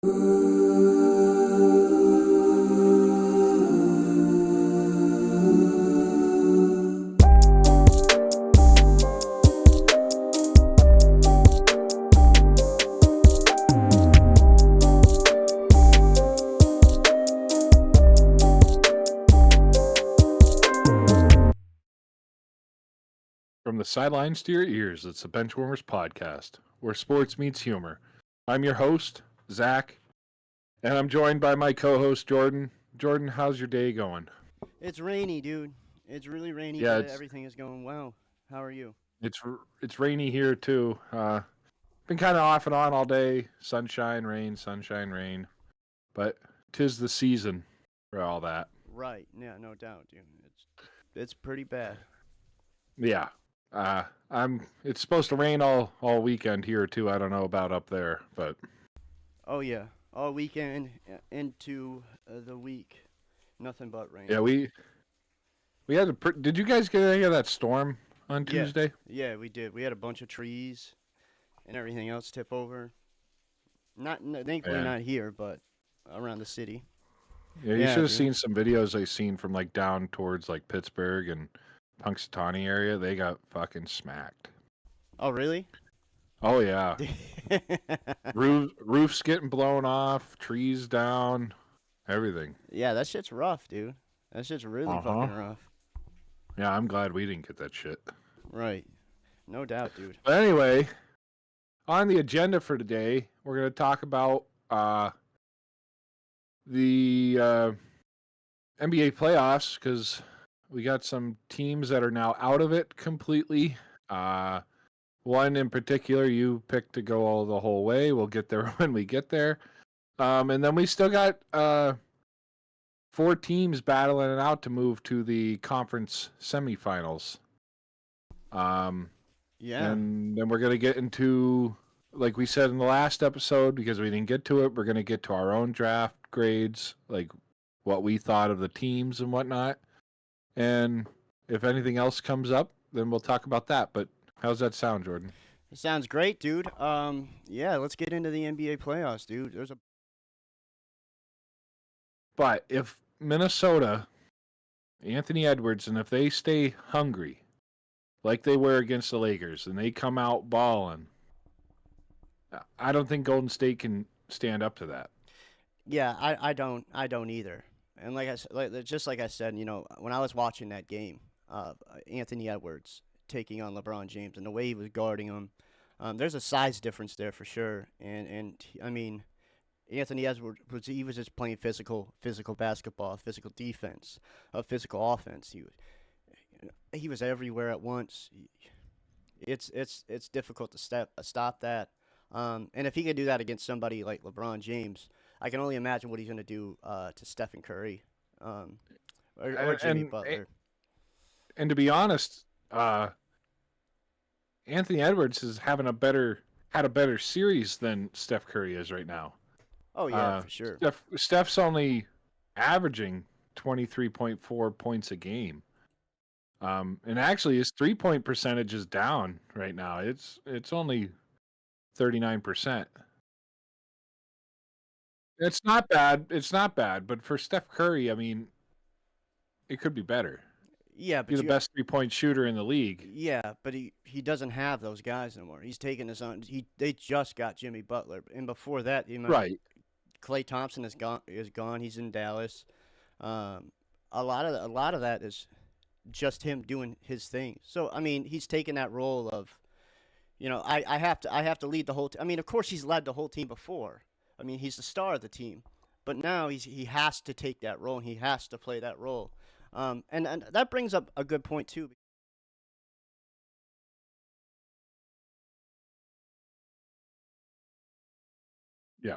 From the sidelines to your ears, it's the BenchWarmers Podcast, where sports meets humor. I'm your host, Zach, and I'm joined by my co-host, Jordan. Jordan, how's your day going? It's rainy, dude. It's really rainy, Yeah, but it's everything is going well. How are you? it's it's rainy here too. Been kind of off and on all day. Sunshine, rain. But 'tis the season for all that. Right. Yeah, no doubt, dude. It's pretty bad. Yeah. I'm. It's supposed to rain all weekend here too. I don't know about up there, but Oh yeah, all weekend into the week, nothing but rain. yeah, we had a. Did you guys get any of that storm on Yeah, Tuesday? yeah, we did. We had a bunch of trees and everything else tip over. Thankfully Yeah. not here, but around the city. Yeah, you Yeah, should have dude. seen some videos I seen from like down towards like Pittsburgh and Punxsutawney area. They got fucking smacked. Oh really? Oh yeah, roofs getting blown off, trees down, everything. Yeah, that shit's rough, dude. That shit's really Uh fucking huh. rough. Yeah, I'm glad we didn't get that shit. Right. No doubt, dude. But anyway, on the agenda for today, we're gonna talk about the NBA playoffs because we got some teams that are now out of it completely. Uh, One in particular you picked to go all the whole way. We'll get there when we get there. And then we still got four teams battling it out to move to the conference semifinals. Um, Yeah. and then we're going to get into, like we said in the last episode, because we didn't get to it, we're going to get to our own draft grades, like what we thought of the teams and whatnot. And if anything else comes up, then we'll talk about that. But how's that sound, Jordan? Sounds great, dude. Yeah, let's get into the NBA playoffs, dude. There's a But if Minnesota, Anthony Edwards, and if they stay hungry like they were against the Lakers and they come out balling, I don't think Golden State can stand up to that. yeah. I don't either. And just like I said, when I was watching that game, Anthony Edwards taking on LeBron James and the way he was guarding him, there's a size difference there for sure. I mean, Anthony Edwards was just playing physical basketball, physical defense, physical offense. He was everywhere at once. It's difficult to stop that. And if he could do that against somebody like LeBron James, I can only imagine what he's going to do to Stephen Curry, um, or And Jimmy and, Butler. and to be honest, Anthony Edwards is having had a better series than Steph Curry is right now. Oh yeah, for sure. Steph's only averaging 23.4 points a game. And actually, his 3-point percentage is down right now. It's only 39%. It's not bad. It's not bad, but for Steph Curry, I mean, it could be better. Yeah, Be but the best 3-point shooter in the league. he doesn't have those guys anymore. He's taking his own. They just got Jimmy Butler, and before that, Right. Clay Thompson is gone. He's in Dallas. Um, a lot of that is just him doing his thing. So I mean, he's taken that role of, I have to lead the whole. I mean, of course, he's led the whole team before. I mean, he's the star of the team, but now he has to take that role and he has to play that role. And that brings up a good point too. Yeah.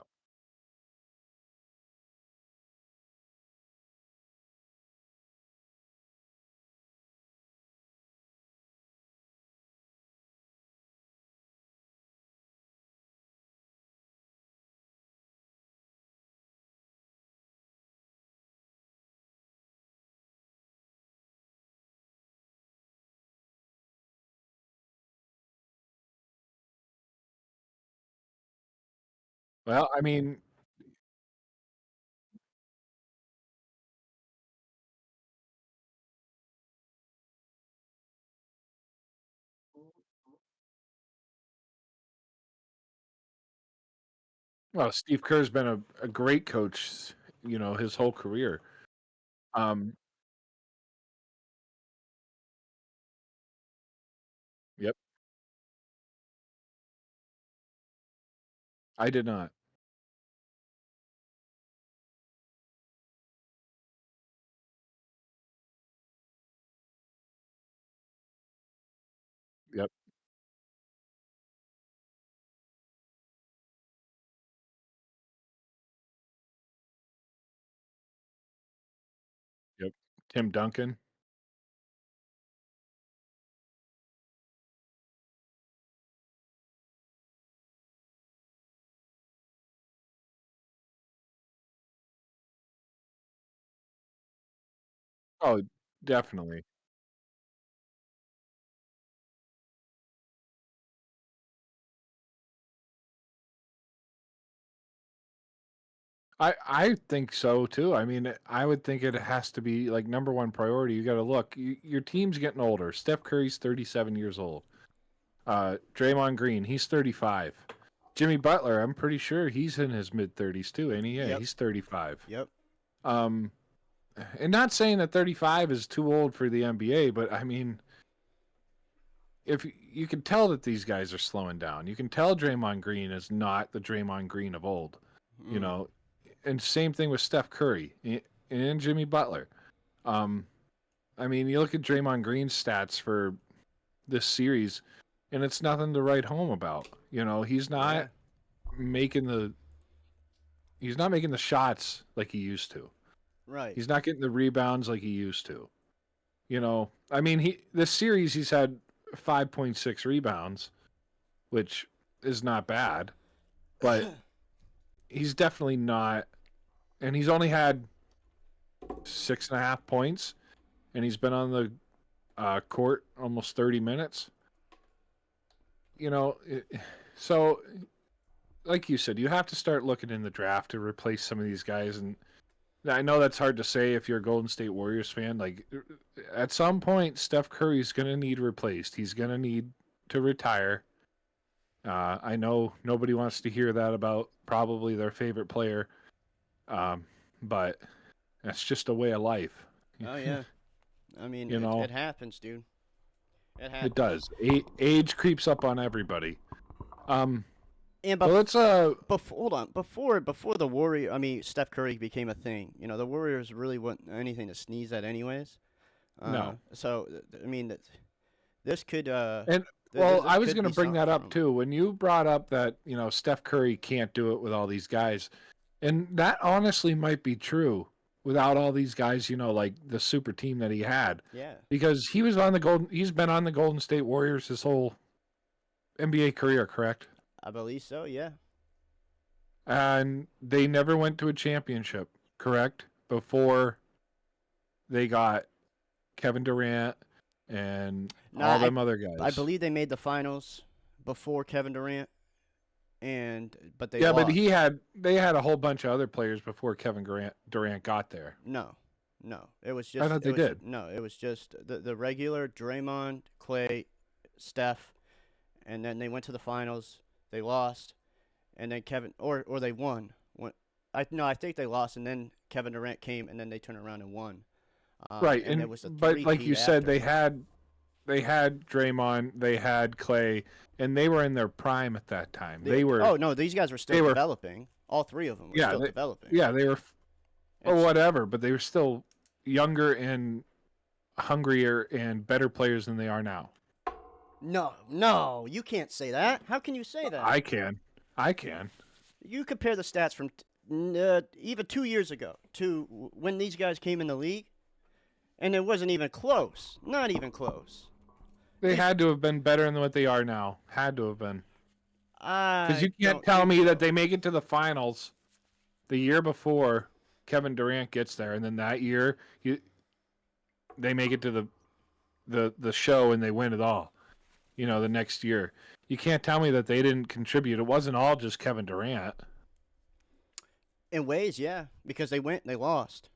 Well, I mean, Well, Steve Kerr's been a great coach, his whole career. Um, yep, I did not. Yep, yep. Tim Duncan. Oh, definitely. I think so too. I mean, I would think it has to be like number one priority. You got to look. Your team's getting older. Steph Curry's 37 years old. Draymond Green, he's 35. Jimmy Butler, I'm pretty sure he's in his mid 30s too, ain't he? Yeah, Yep. he's 35. Yep. Um, and not saying that 35 is too old for the NBA, but I mean, if you can tell that these guys are slowing down, you can tell Draymond Green is not the Draymond Green of old, you Mm. know. And same thing with Steph Curry and Jimmy Butler. Um, I mean, you look at Draymond Green's stats for this series, and it's nothing to write home about. Yeah. Making the he's not making the shots like he used to. Right. He's not getting the rebounds like he used to. I mean, this series he's had 5.6 rebounds, which is not bad, but he's definitely not. And he's only had 6.5 points, and he's been on the court almost 30 minutes. You know, it, so like you said, you have to start looking in the draft to replace some of these guys. And I know that's hard to say if you're a Golden State Warriors fan. Like, at some point, Steph Curry's going to need replaced. He's going to need to retire. I know nobody wants to hear that about probably their favorite player, but that's just a way of life. Oh yeah. I mean, you it know, happens, dude. It it happens. does. Age creeps up on everybody. Um, And but let's before, hold on, before the Warrior, I mean, Steph Curry became a thing. The Warriors really weren't anything to sneeze at, anyways. No. So I mean, this could And well, this I was could going to be bring something that for up him. too. When you brought up that, Steph Curry can't do it with all these guys, and that honestly might be true without all these guys, like the super team that he had, Yeah, because he's been on the Golden State Warriors his whole NBA career, correct? I believe so. Yeah. And they never went to a championship, correct? Before they got Kevin Durant and Nah, all I them other I guys. believe they made the finals before Kevin Durant, but they Yeah, but lost. they had a whole bunch of other players before Kevin Durant got there. No, no, it was I just thought they did. no, it was just the regular Draymond, Clay, Steph, and then they went to the finals. They lost, and then Kevin or they won. I think they lost, and then Kevin Durant came, and then they turned around and won. Right, And there and was a but like three-peat you said, after. they had Draymond, they had Clay, and they were in their prime at that time. Oh no, these guys were still They were developing. All three of them were yeah still they, developing. yeah they were or It's whatever, but they were still younger and hungrier and better players than they are now. No, no, you can't say that. How can you say that? I can, I can. You compare the stats from even 2 years ago to when these guys came in the league, and it wasn't even close. Not even close. They These had to have been better than what they are now. Had to have been. Because I you can't don't tell think me that so. they make it to the finals the year before Kevin Durant gets there, and then that year they make it to the show and they win it all. The next year. You can't tell me that they didn't contribute. It wasn't all just Kevin Durant. In ways, yeah, because they lost.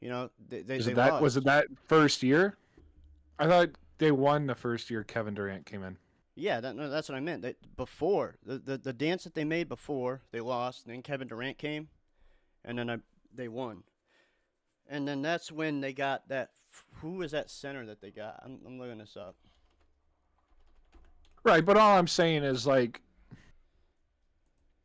They Was it lost. that first year? I thought they won the first year Kevin Durant came in. Yeah, no, that's what I meant. That before the dance that they made before they lost, and then Kevin Durant came, and then they won, and then that's when they got that. Who was that center that they got? I'm looking this up. Right, but all I'm saying is like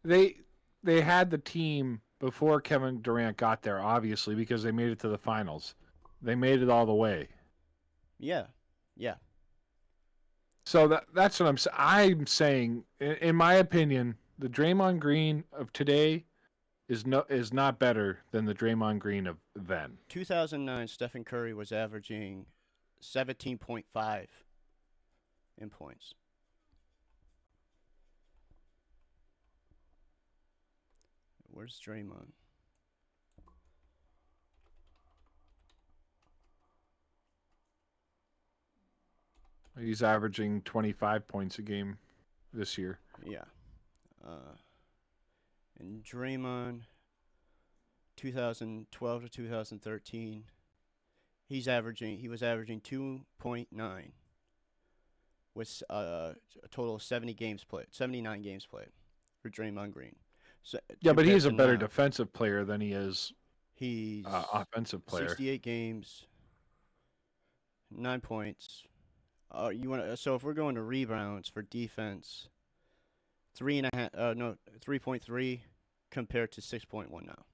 they they had the team before Kevin Durant got there, obviously, because they made it to the finals. They made it all the way. Yeah, yeah. So that's what I'm saying. In my opinion, the Draymond Green of today is not better than the Draymond Green of then. 2009, Stephen Curry was averaging 17.5 in points. Where's Draymond? He's averaging 25 points a game this year. Yeah. And Draymond, 2012 to 2013, he was averaging 2.9 with a total of 79 games played for Draymond Green. So, Yeah, but he's a better now, defensive player than he is he's offensive player. 68 games, 9 points. So if we're going to rebounds for defense, 3.3 compared to 6.1 now.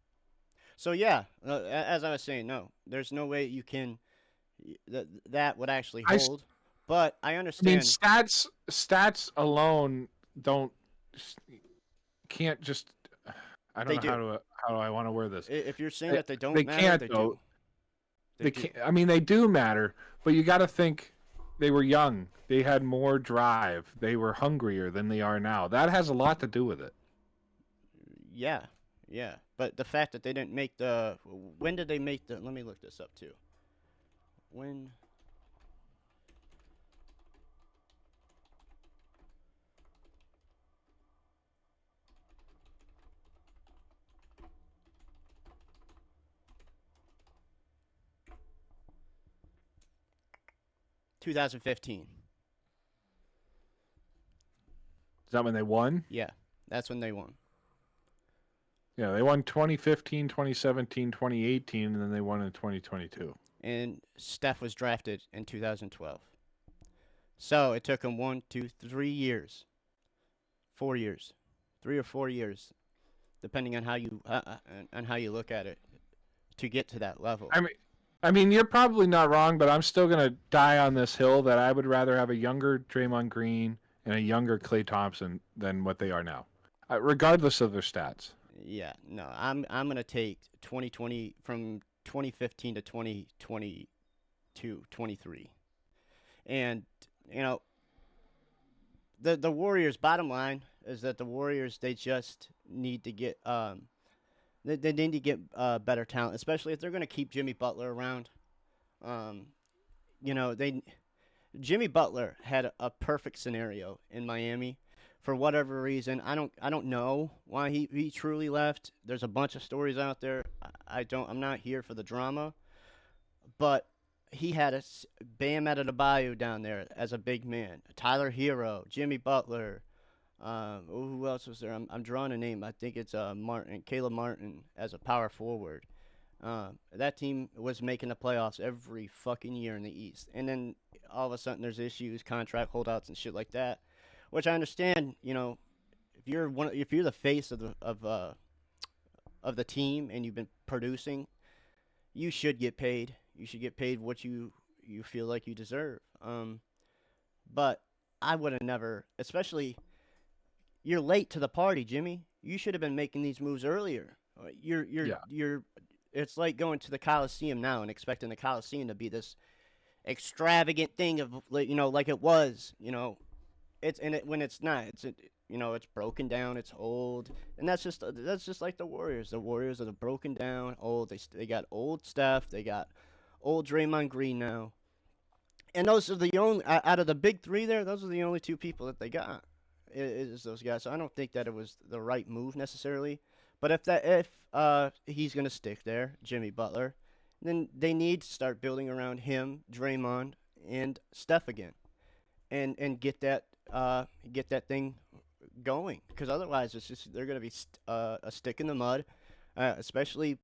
So yeah, as I was saying, no, there's no way you can that would actually hold. But I understand. I mean, stats alone can't just. I don't know how do I want to word this. If you're saying that they don't matter, can't, they though. do. They can't. I mean, they do matter, but you got to think they were young. They had more drive. They were hungrier than they are now. That has a lot to do with it. Yeah, yeah. But the fact that they didn't make when did they make the? Let me look this up too. When? $2015. Is that when they won? Yeah, that's when they won. Yeah, they won 2015, 2017, 2018, and then they won in 2022. And Steph was drafted in 2012. So it took him 1, 2, 3 years, 4 years, 3 or 4 years, depending on how you look at it, to get to that level. I mean, you're probably not wrong, but I'm still gonna die on this hill that I would rather have a younger Draymond Green and a younger Klay Thompson than what they are now, regardless of their stats. Yeah, no, I'm gonna take 2020 from 2015 to 2022, 23, and the Warriors. Bottom line is that the Warriors, they just need to get they need to get better talent, especially if they're gonna keep Jimmy Butler around. Jimmy Butler had a perfect scenario in Miami. For whatever reason, I don't know why he truly left. There's a bunch of stories out there. I'm not here for the drama, but he had a Bam Adebayo down there as a big man. Tyler Hero, Jimmy Butler. Who else was there? I'm drawing a name. I think it's Caleb Martin as a power forward. That team was making the playoffs every fucking year in the East, and then all of a sudden there's issues, contract holdouts, and shit like that. Which I understand, if you're the face of the team and you've been producing, you should get paid. You should get paid what you feel like you deserve. But I would have never, especially you're late to the party, Jimmy. You should have been making these moves earlier. You're it's like going to the Coliseum now and expecting the Coliseum to be this extravagant thing of like it was, when it's not. It's broken down. It's old, and that's just like the Warriors. The Warriors are broken down, old. They got old Steph. They got old Draymond Green now, and those are the only out of the big three there. Those are the only two people that they got. Is those guys. So I don't think that it was the right move necessarily. But if he's gonna stick there, Jimmy Butler, then they need to start building around him, Draymond, and Steph again, and get that get that thing going. Because otherwise, it's just they're gonna be a stick in the mud. Especially,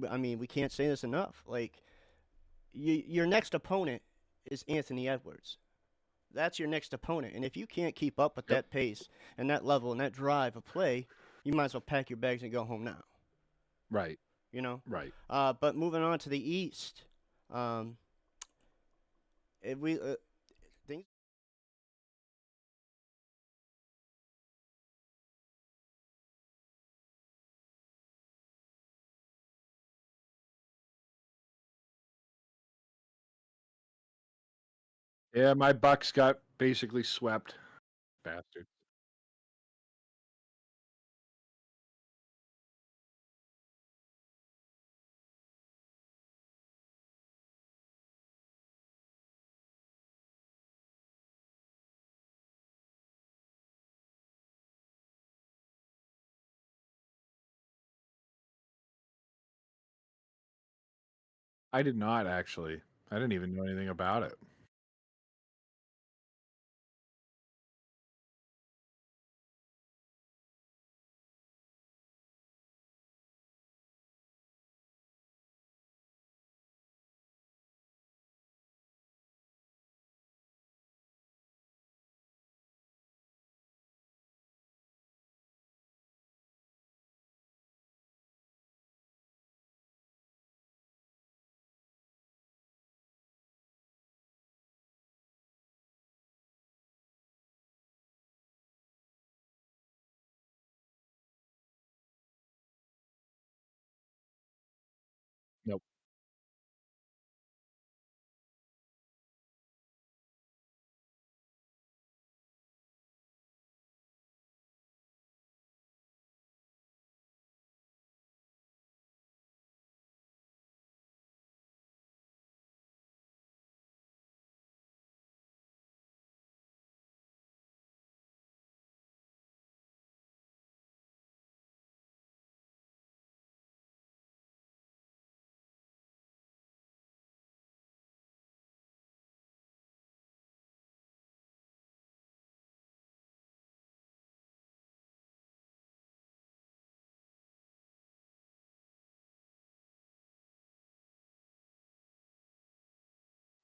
I mean, we can't say this enough. Like, your next opponent is Anthony Edwards. That's your next opponent, and if you can't keep up with Yep. that pace and that level and that drive of play, you might as well pack your bags and go home now. Right. You know. Right. But moving on to the East, um, if we things. Yeah, my Bucks got basically swept. Bastard. I did not actually. I didn't even know anything about it. Nope.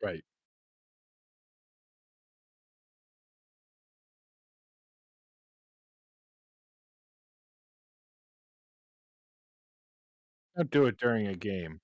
Right. Don't do it during a game.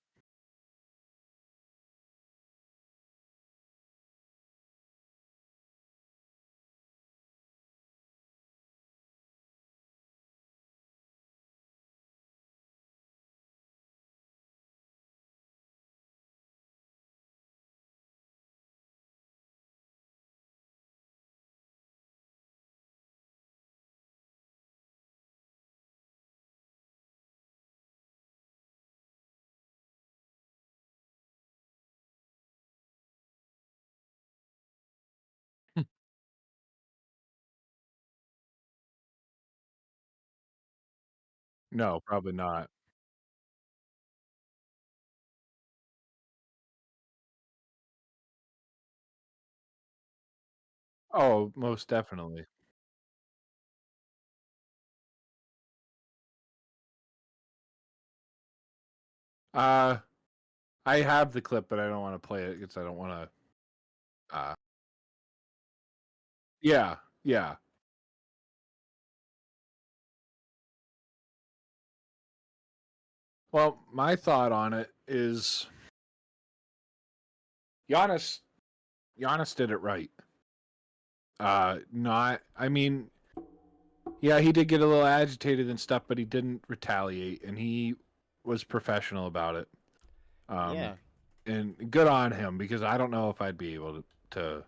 No, probably not. Oh, most definitely. Uh, I have the clip, but I don't want to play it because I don't want to. Uh, yeah, yeah. Well, my thought on it is Giannis. Giannis did it right. Not. I mean, yeah, he did get a little agitated and stuff, but he didn't retaliate, and he was professional about it. Um, Yeah. and good on him because I don't know if I'd be able to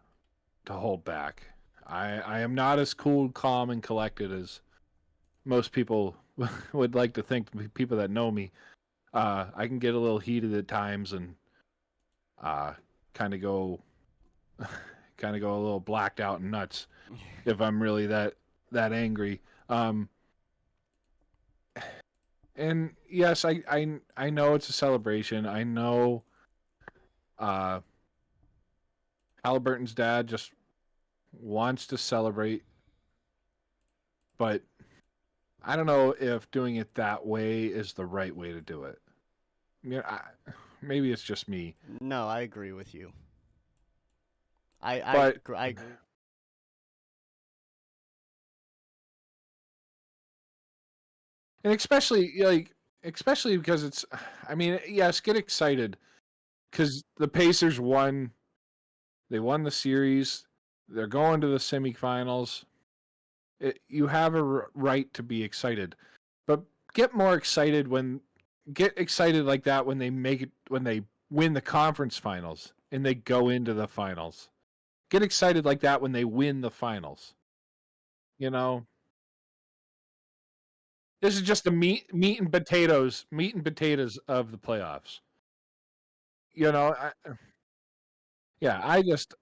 to hold back. I am not as cool, calm, and collected as most people would like to think. People that know me, I can get a little heated at times and uh, kind of go, kind of go a little blacked out and nuts if I'm really that angry. And yes, I know it's a celebration. I know uh, Halliburton's dad just wants to celebrate, but I don't know if doing it that way is the right way to do it. Maybe it's just me, No, I agree with you. but I agree. and especially because it's, I mean, yes, get excited because the Pacers won. They won the series. They're going to the semifinals. You have a right to be excited, but get more excited get excited like that when they make it, when they win the conference finals and they go into the finals. Get excited like that when they win the finals. You know, this is just the meat and potatoes of the playoffs. You know, yeah, I just,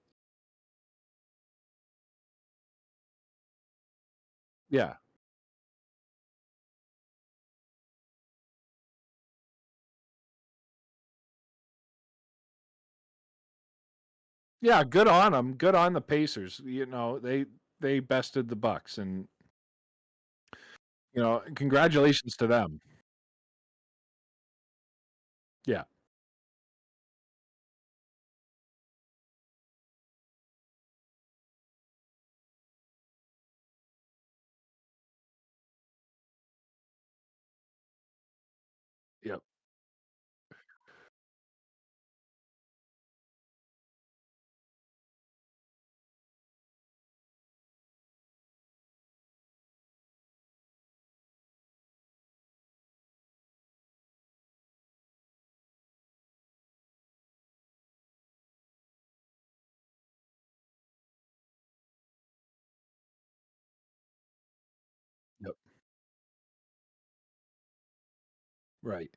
yeah, yeah, good on them. Good on the Pacers. You know, they bested the Bucks, and congratulations to them. Yeah, yep, yep, right,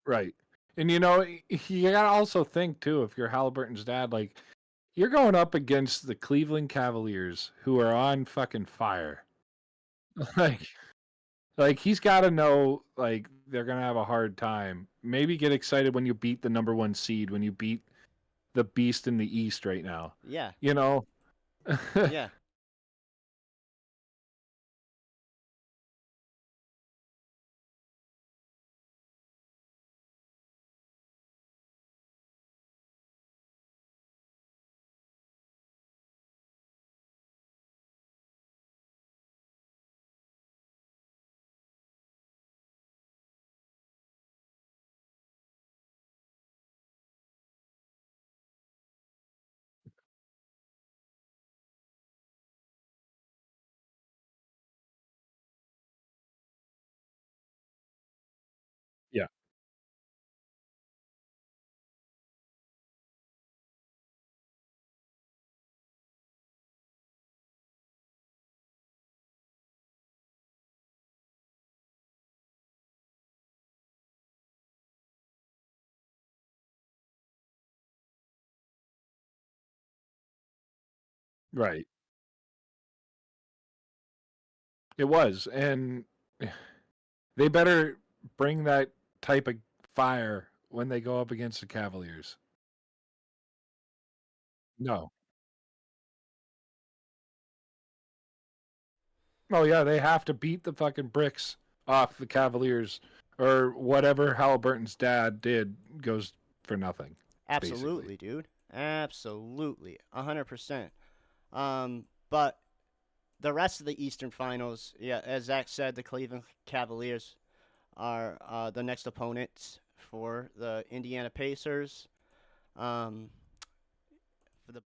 right. And you gotta also think too, if you're Halliburton's dad, like you're going up against the Cleveland Cavaliers, who are on fucking fire. like, like he's got to know, like they're gonna have a hard time. Maybe get excited when you beat the number one seed, when you beat the beast in the East right now. Yeah, You know, yeah, yeah, right. It was, and they better bring that type of fire when they go up against the Cavaliers. No. Oh yeah, they have to beat the fucking bricks off the Cavaliers, or whatever Halliburton's dad did goes for nothing, basically. absolutely, dude. Absolutely, 100%. But the rest of the Eastern Finals, yeah, as Zach said, the Cleveland Cavaliers are the next opponents for the Indiana Pacers. Um, for the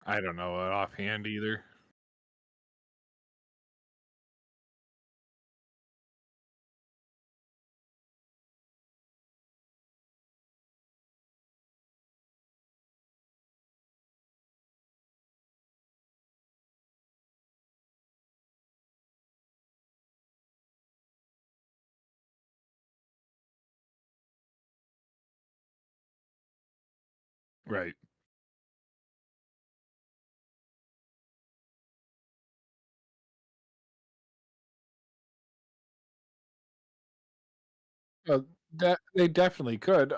I don't know it offhand either. Right. Uh, that they definitely could.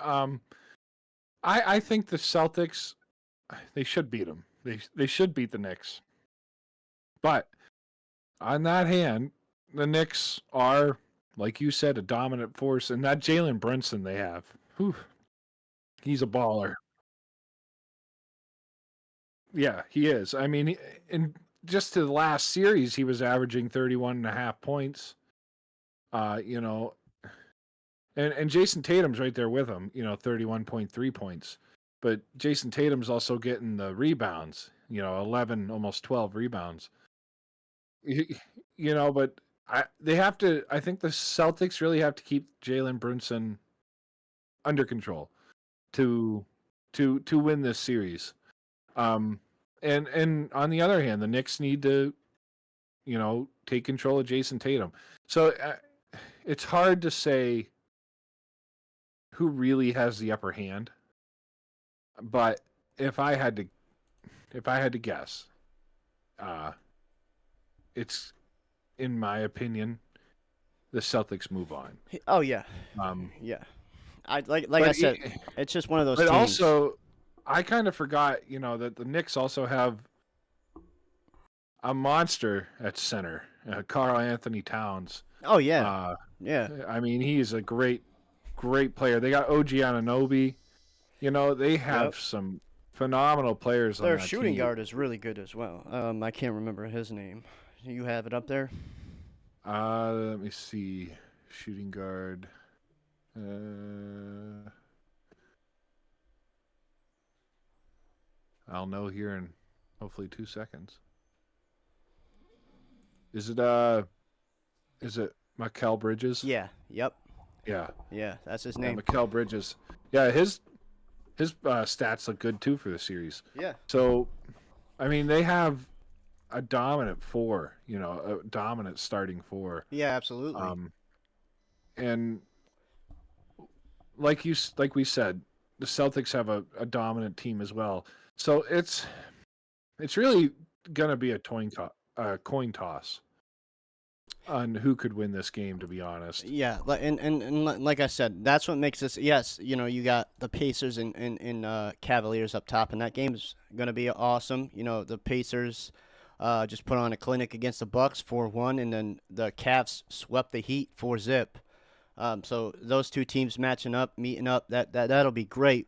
I think the Celtics they should beat them. They should beat the Knicks. But on that hand, the Knicks are, like you said, a dominant force, and that Jalen Brunson they have, whew, he's a baller. Yeah, he is. I mean, in just to the last series, he was averaging 31.5 points. You know, and Jason Tatum's right there with him. 31.3 points. But Jason Tatum's also getting the rebounds. 11, almost 12 rebounds. Y- but they have to. I think the Celtics really have to keep Jalen Brunson under control to to win this series. Um, and on the other hand, the Knicks need to take control of Jason Tatum. So it's hard to say who really has the upper hand. But if I had to guess, uh, it's in my opinion the Celtics move on. Oh yeah, Um, yeah. I like I but said, it's just one of those but teams. also I kind of forgot that the Knicks also have a monster at center, Karl Anthony Towns. Oh yeah, Uh, yeah. I mean, he's a great player. They got OG Anunoby. They Yep. have some phenomenal players on Their that shooting team. guard is really good as well. I can't remember his name. You have it up there? Let me see. Shooting guard. I'll know here in hopefully 2 seconds. Is it Mikal Bridges? Yeah. Yep. Yeah. Yeah, that's his Yeah, name. Mikal Bridges. Yeah, his stats look good too for the series. Yeah. So, I mean, they have a dominant four. A dominant starting four. Yeah, absolutely. And like we said, the Celtics have a dominant team as well. So it's really gonna be a coin toss on who could win this game. To be honest. Yeah, and like I said, that's what makes this. Yes, you got the Pacers and Cavaliers up top, and that game's gonna be awesome. The Pacers just put on a clinic against the Bucks 4-1, and then the Cavs swept the Heat 4-0. So those two teams matching up, meeting up, that'll be great.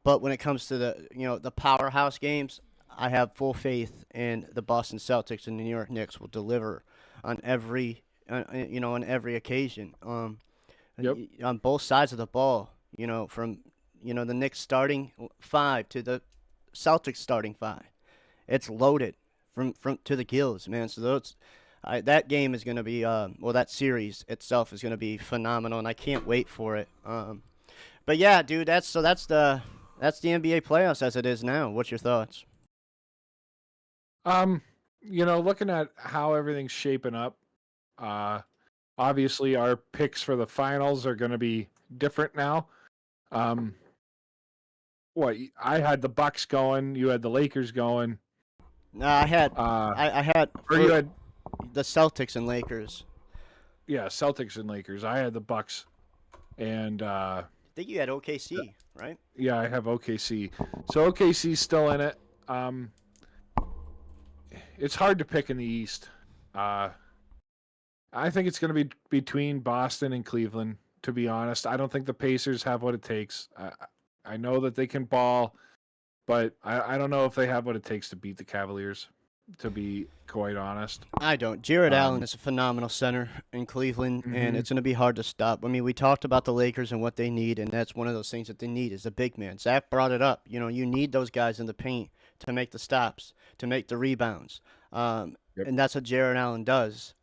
But when it comes to the powerhouse games, I have full faith in the Boston Celtics and the New York Knicks will deliver on every on every occasion. Yep. On both sides of the ball. From the Knicks starting five to the Celtics starting five. It's loaded from to the gills, man. So that game is going to be that series itself is going to be phenomenal, and I can't wait for it. But yeah, dude, that's the NBA playoffs as it is now. What's your thoughts? Looking at how everything's shaping up, obviously our picks for the finals are going to be different now. Um, what I had the Bucks going, you had the Lakers going. I had I had Or you had the Celtics and Lakers. Celtics and Lakers. I had the Bucks, and I think you had OKC, right? yeah, I have OKC. So OKC's still in it. It's hard to pick in the East. I think it's going to be between Boston and Cleveland. To be honest, I don't think the Pacers have what it takes. I know that they can ball, but I don't know if they have what it takes to beat the Cavaliers. To be quite honest, I don't. Jared Allen is a phenomenal center in Cleveland, and it's going to be hard to stop. I mean, we talked about the Lakers and what they need, and that's one of those things that they need is a big man. Zach brought it up. You need those guys in the paint to make the stops, to make the rebounds. Yep. And that's what Jared Allen does.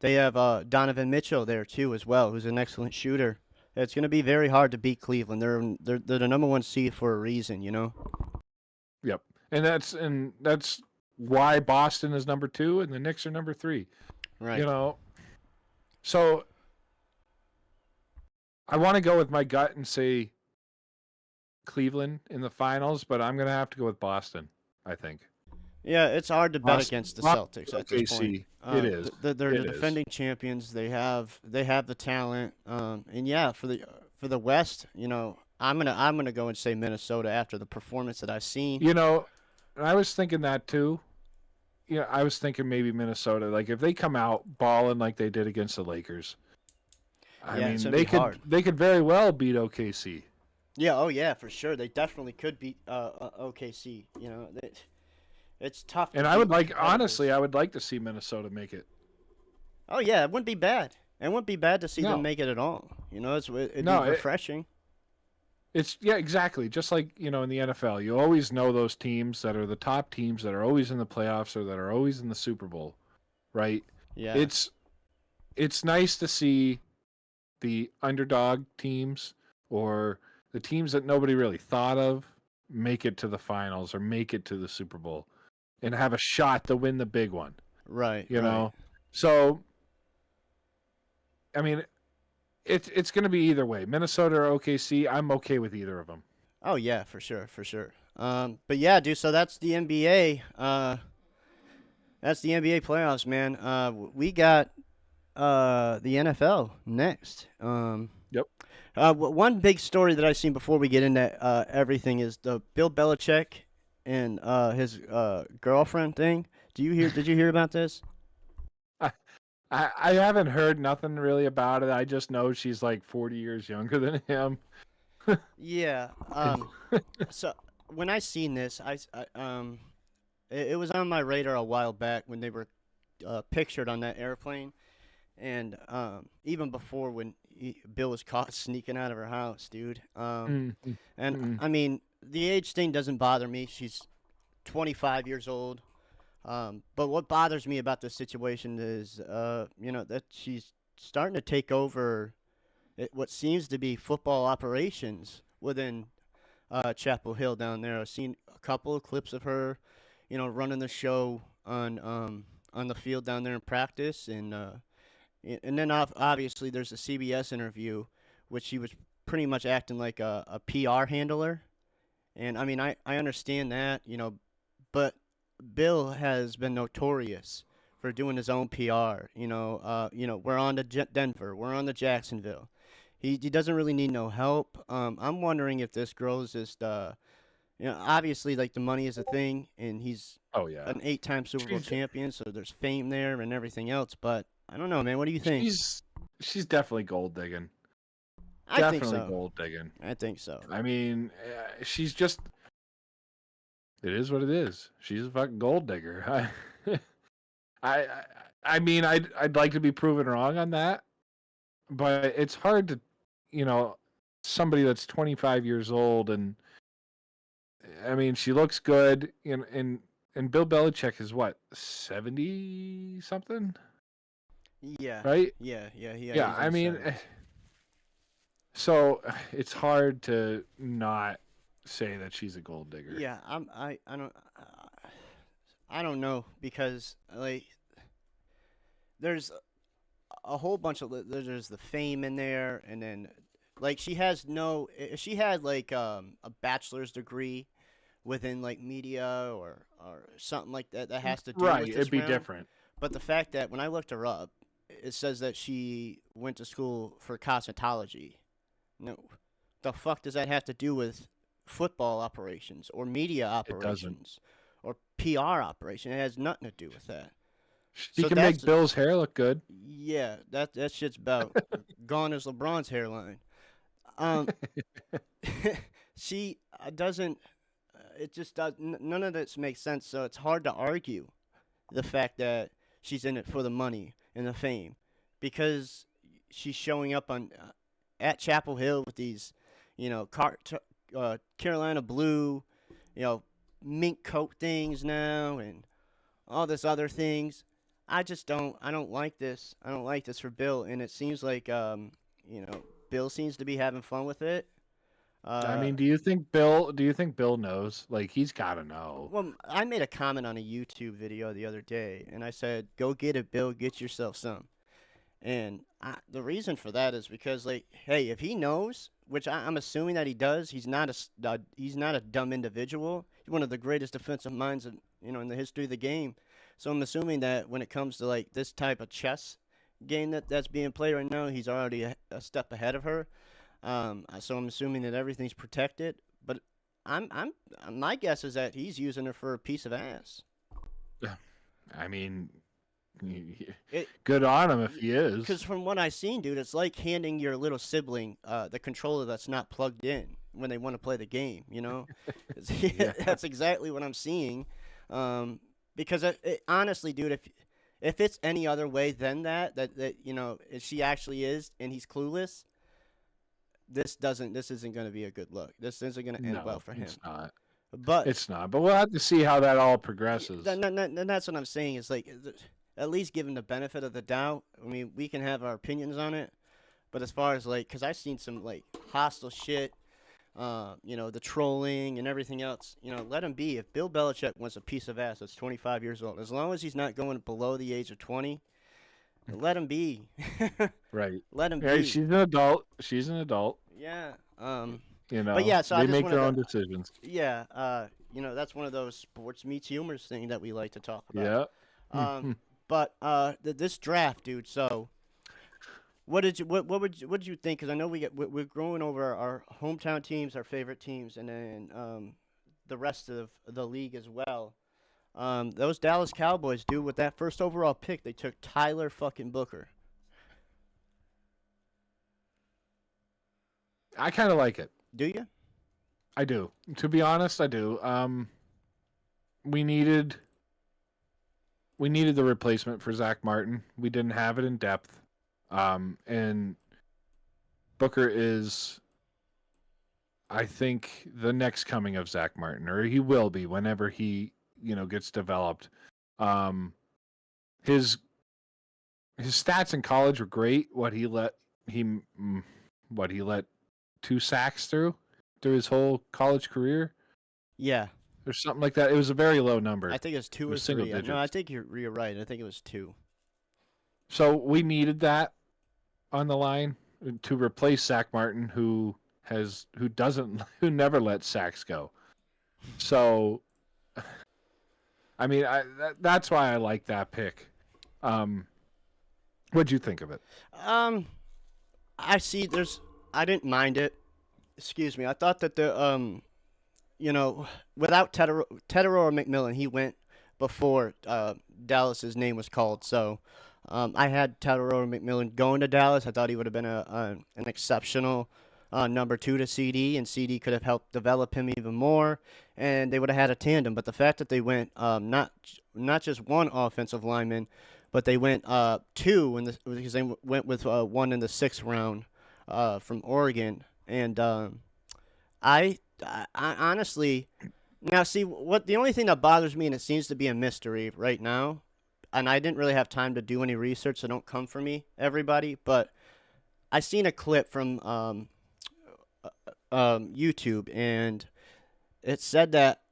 They have Donovan Mitchell there too as well, who's an excellent shooter. It's going to be very hard to beat Cleveland. They're the number one seed for a reason, you know. Yep. And that's why Boston is number 2 and the Knicks are number 3. Right. You know. So I want to go with my gut and say Cleveland in the finals, but I'm going to have to go with Boston, I think. Yeah, it's hard to bet against the Celtics at this point. It is. They're the It is. defending champions. They have the talent. And yeah, for the West, you know, I'm gonna go and say Minnesota after the performance that I've seen. You know, I was thinking that too. You know, I was thinking maybe Minnesota. Like if they come out balling like they did against the Lakers, I Yeah, it's mean gonna be hard. they could very well beat OKC. Yeah, oh yeah, for sure. They definitely could beat OKC. You know, it's tough. And I would like, honestly, I would like to see Minnesota make it. Oh yeah, it wouldn't be bad. It wouldn't be bad to see No. them make it at all. You know, it'd No, be refreshing. Yeah, exactly. Just like, you know, in the NFL, you always know those teams that are the top teams that are always in the playoffs or that are always in the Super Bowl, right? Yeah. It's nice to see the underdog teams or the teams that nobody really thought of make it to the finals or make it to the Super Bowl and have a shot to win the big one. Right. You know? So, I mean, it's going to be either way. Minnesota or OKC, I'm okay with either of them. Oh yeah, for sure, for sure. But yeah, dude. So that's the NBA. That's the NBA playoffs, man. We got the NFL next. Yep. One big story that I've seen before we get into everything is the Bill Belichick and his girlfriend thing. Did you hear about this? I haven't heard nothing really about it. I just know she's like 40 years younger than him. Yeah. So when I seen this, it was on my radar a while back when they were pictured on that airplane, and even before when Bill was caught sneaking out of her house, dude. And I mean, the age thing doesn't bother me. She's 25 years old. But what bothers me about this situation is, you know, that she's starting to take over what seems to be football operations within Chapel Hill down there. I've seen a couple of clips of her, you know, running the show on the field down there in practice, and then obviously there's a CBS interview, which she was pretty much acting like a PR handler, and I mean I understand that, you know, but Bill has been notorious for doing his own PR. You know, we're on to Denver, we're on to Jacksonville. He doesn't really need no help. I'm wondering if this girl is just, you know, obviously like the money is a thing, and he's Oh yeah, an 8-time Super Bowl champion, so there's fame there and everything else. But I don't know, man. What do you think? She's definitely gold digging. I think so. Gold digging. I think so. I mean, she's just. It is what it is. She's a fucking gold digger. I mean, I'd like to be proven wrong on that, but it's hard to, you know, somebody that's 25 years old, and I mean, she looks good, and Bill Belichick is what, 70 something? Yeah. Right? Yeah. Yeah. I mean, so it's hard to not say that she's a gold digger. Yeah, I don't know, because like there's a whole bunch of there's the fame in there, and then like she had like a bachelor's degree within like media or something like that has to do with this it'd be realm. different. But the fact that when I looked her up, it says that she went to school for cosmetology. No, the fuck does that have to do with football operations or media operations or PR operation? It has nothing to do with that. She can make Bill's hair look good. Yeah, that shit's about gone as LeBron's hairline. She doesn't. It just does. None of this makes sense. So it's hard to argue the fact that she's in it for the money and the fame, because she's showing up on at Chapel Hill with these, you know, Carolina blue, you know, mink coat things now and all this other things. I just don't. I don't like this. I don't like this for Bill, and it seems like Bill seems to be having fun with it. I Uh, mean, do you think Bill knows? Like, he's got to know. well, I made a comment on a YouTube video the other day, and I said, "Go get it, Bill. Get yourself some." And the reason for that is because, like, hey, if he knows, which I'm assuming that he does, he's not a dumb individual. He's one of the greatest defensive minds in the history of the game. So I'm assuming that when it comes to like this type of chess game that's being played right now, he's already a step ahead of her. So I'm assuming that everything's protected. But I'm my guess is that he's using her for a piece of ass. I mean, It, good on him if he is. Because from what I've seen, dude, it's like handing your little sibling the controller that's not plugged in when they want to play the game. Yeah. That's exactly what I'm seeing. Because honestly, dude, if it's any other way than that if she actually is and he's clueless, this isn't going to be a good look. This isn't going to end well for him. It's not. But It's not. But we'll have to see how that all progresses. that's what I'm saying. Is like at least give him the benefit of the doubt. I mean, we can have our opinions on it, but as far as like, because I've seen some like hostile shit, the trolling and everything else. Let him be. If Bill Belichick wants a piece of ass that's 25 years old, as long as he's not going below the age of 20, let him be. Right. Let him Hey, be. she's an adult. She's an adult. Yeah. But yeah, so I they just make wanted their to- own decisions. Yeah. That's one of those sports meets humors thing that we like to talk about. Yeah. But this draft, dude. So, what did you think? Because I know we're going over our hometown teams, our favorite teams, and then the rest of the league as well. Those Dallas Cowboys, dude, with that first overall pick, they took Tyler fucking Booker. I kind of like it. Do you? I do. To be honest, I do. We needed the replacement for Zach Martin. We didn't have it in depth. And Booker is, I think, the next coming of Zach Martin, or he will be whenever he, gets developed. His stats in college were great. What he let 2 sacks through his whole college career, Yeah, or something like that. It was a very low number. I think it was 2 It or was single 3. No, I digits. think you're right. I think it was 2. So we needed that on the line to replace Zach Martin, who never lets sacks go. So, I mean, that's why I like that pick. What'd you think of it? I see. I didn't mind it. Excuse me. I thought that without Tedero or McMillan, he went before Dallas's name was called. So I had Tedero or McMillan going to Dallas. I thought he would have been an exceptional number 2 to CD, and CD could have helped develop him even more, and they would have had a tandem. But the fact that they went not just one offensive lineman, but they went 2 because they went with 1 in the 6th round from Oregon. And I honestly, now see what the only thing that bothers me, and it seems to be a mystery right now, and I didn't really have time to do any research, so don't come for me, everybody. But I seen a clip from YouTube, and it said that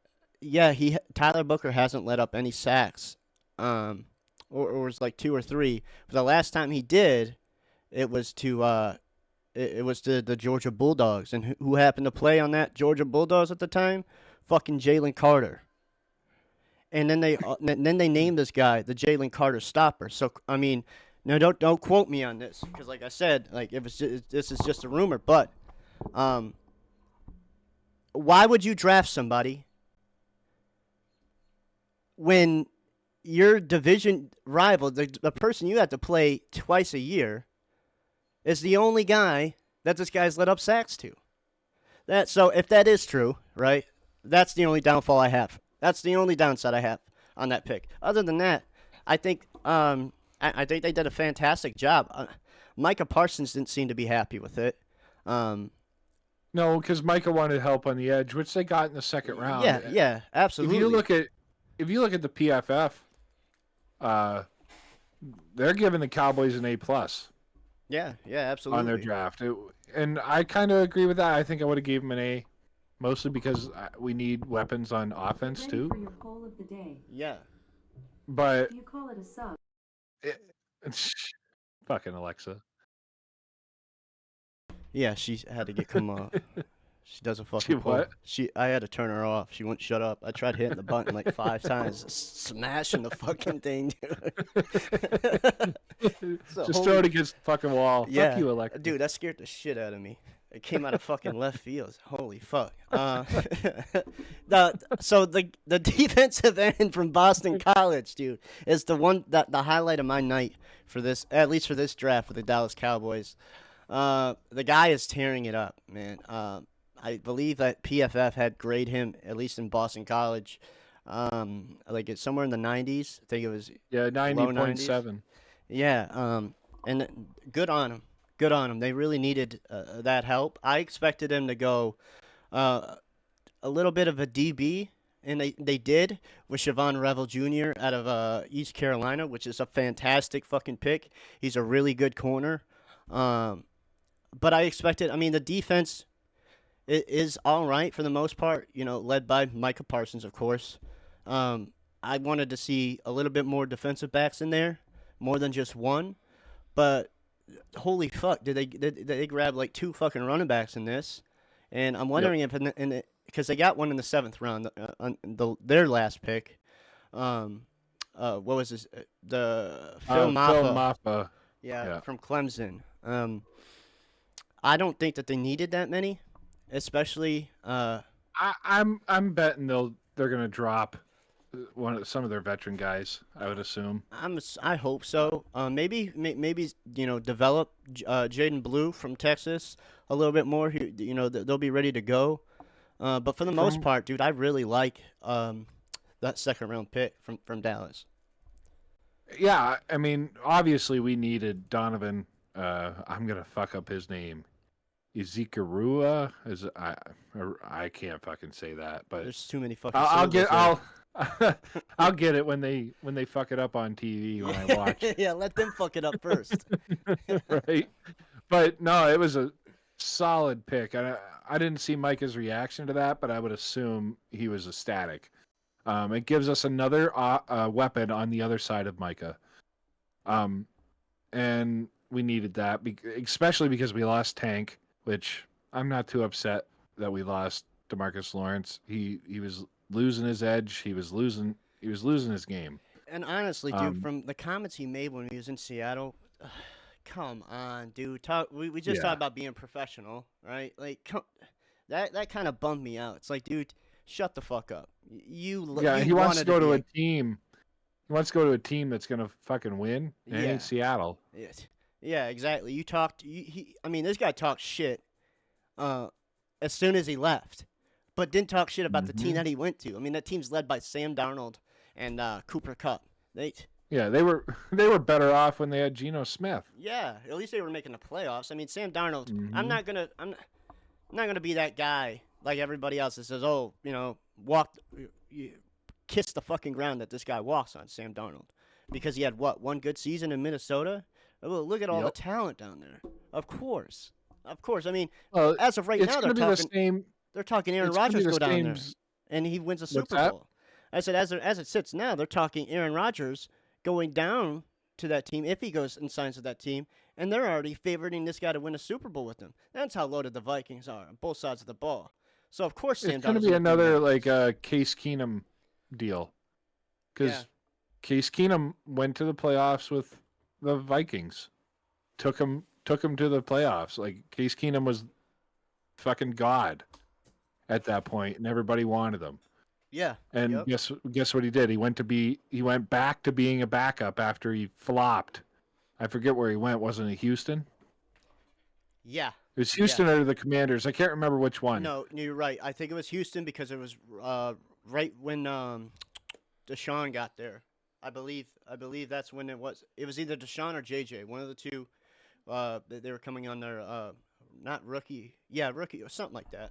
Tyler Booker hasn't let up any sacks, or it was like 2 or 3. But the last time he did, it was to the Georgia Bulldogs, and who happened to play on that Georgia Bulldogs at the time? Fucking Jalen Carter. And then they named this guy the Jalen Carter stopper. So I mean, no, don't quote me on this, because like I said, like this is just a rumor. But why would you draft somebody when your division rival, the person you have to play twice a year, is the only guy that this guy's let up sacks to? So if that is true, right, that's the only downfall I have. That's the only downside I have on that pick. Other than that, I think I think they did a fantastic job. Micah Parsons didn't seem to be happy with it. No, because Micah wanted help on the edge, which they got in the second round. Yeah, absolutely. If you look at the PFF, they're giving the Cowboys an A+ Yeah, on their absolutely. draft, and I kind of agree with that. I think I would have gave them an A, mostly because we need weapons on offense too. For your poll of the day. Yeah. But Do you call it a sub? fucking Alexa. Yeah, she had to get come off. She doesn't She fucking pull. what? I had to turn her off. She wouldn't shut up. I tried hitting the button like 5 times, smashing the fucking thing, dude. So, Just throw it against the fucking wall. yeah, Fuck you, Alexa. dude, that scared the shit out of me. It came out of fucking left field. Holy fuck. So the defensive end from Boston College, dude, is the one that the highlight of my night for this, at least for this draft with the Dallas Cowboys. The guy is tearing it up, man. I believe that PFF had grade him, at least in Boston College, like it's somewhere in the 90s. I think it was Yeah, low 90s. 90.7. Yeah, and good on him. Good on him. They really needed that help. I expected him to go a little bit of a DB, and they did with Siobhan Revel Jr. out of East Carolina, which is a fantastic fucking pick. He's a really good corner. But I expected, I mean, the defense is all right for the most part, you know, led by Micah Parsons, of course. I wanted to see a little bit more defensive backs in there, more than just one. But holy fuck, did they grab like 2 fucking running backs in this? And I'm wondering if because they got one in the 7th round, on their last pick. What was this? The Phil Maffa. Yeah, from Clemson. I don't think that they needed that many, especially. I'm betting they're gonna drop some of their veteran guys. I would assume. I hope so. Maybe you know, develop Jaden Blue from Texas a little bit more. You know, they'll be ready to go. But for the most part, dude, I really like that 2nd round pick from Dallas. Yeah, I mean, obviously we needed Donovan. I'm gonna fuck up his name. Ezekiel I can't fucking say that, but There's too many fucking. I'll get it when they fuck it up on TV when I watch. Yeah, let them fuck it up first. Right, but no, it was a solid pick. I didn't see Micah's reaction to that, but I would assume he was ecstatic. It gives us another weapon on the other side of Micah, and we needed that, especially because we lost Tank, which I'm not too upset that we lost DeMarcus Lawrence. He was losing his edge. He was losing his game. And honestly, dude, from the comments he made when he was in Seattle, come on, dude. We just talked about being professional, right? Like, that kind of bummed me out. It's like, dude, shut the fuck up. He wants to go to a team. He wants to go to a team that's gonna fucking win. And it ain't Seattle. Yeah, exactly. You talked. I mean, this guy talked shit as soon as he left, but didn't talk shit about the team that he went to. I mean, that team's led by Sam Darnold and Cooper Kupp. They were better off when they had Geno Smith. Yeah, at least they were making the playoffs. I mean, Sam Darnold. I'm not gonna be that guy like everybody else that says, oh, you know, kiss the fucking ground that this guy walks on, Sam Darnold, because he had one good season in Minnesota. Well, look at all the talent down there. Of course. I mean, as of right now, they're talking Aaron Rodgers go down there, and he wins a Super Bowl. I said, as it sits now, they're talking Aaron Rodgers going down to that team if he goes and signs with that team, and they're already favoring this guy to win a Super Bowl with them. That's how loaded the Vikings are on both sides of the ball. So, of course, Sam Darnold's going to be another Case Keenum deal, because Case Keenum went to the playoffs with the Vikings, took him to the playoffs. Like, Case Keenum was fucking god at that point, and everybody wanted him. Yeah. And guess what he did? He went back to being a backup after he flopped. I forget where he went. Wasn't it Houston? Yeah. It was Houston or the Commanders. I can't remember which one. No, you're right. I think it was Houston because it was right when Deshaun got there. I believe that's when it was. It was either Deshaun or JJ, one of the two. They were coming on their not rookie. Yeah, rookie or something like that.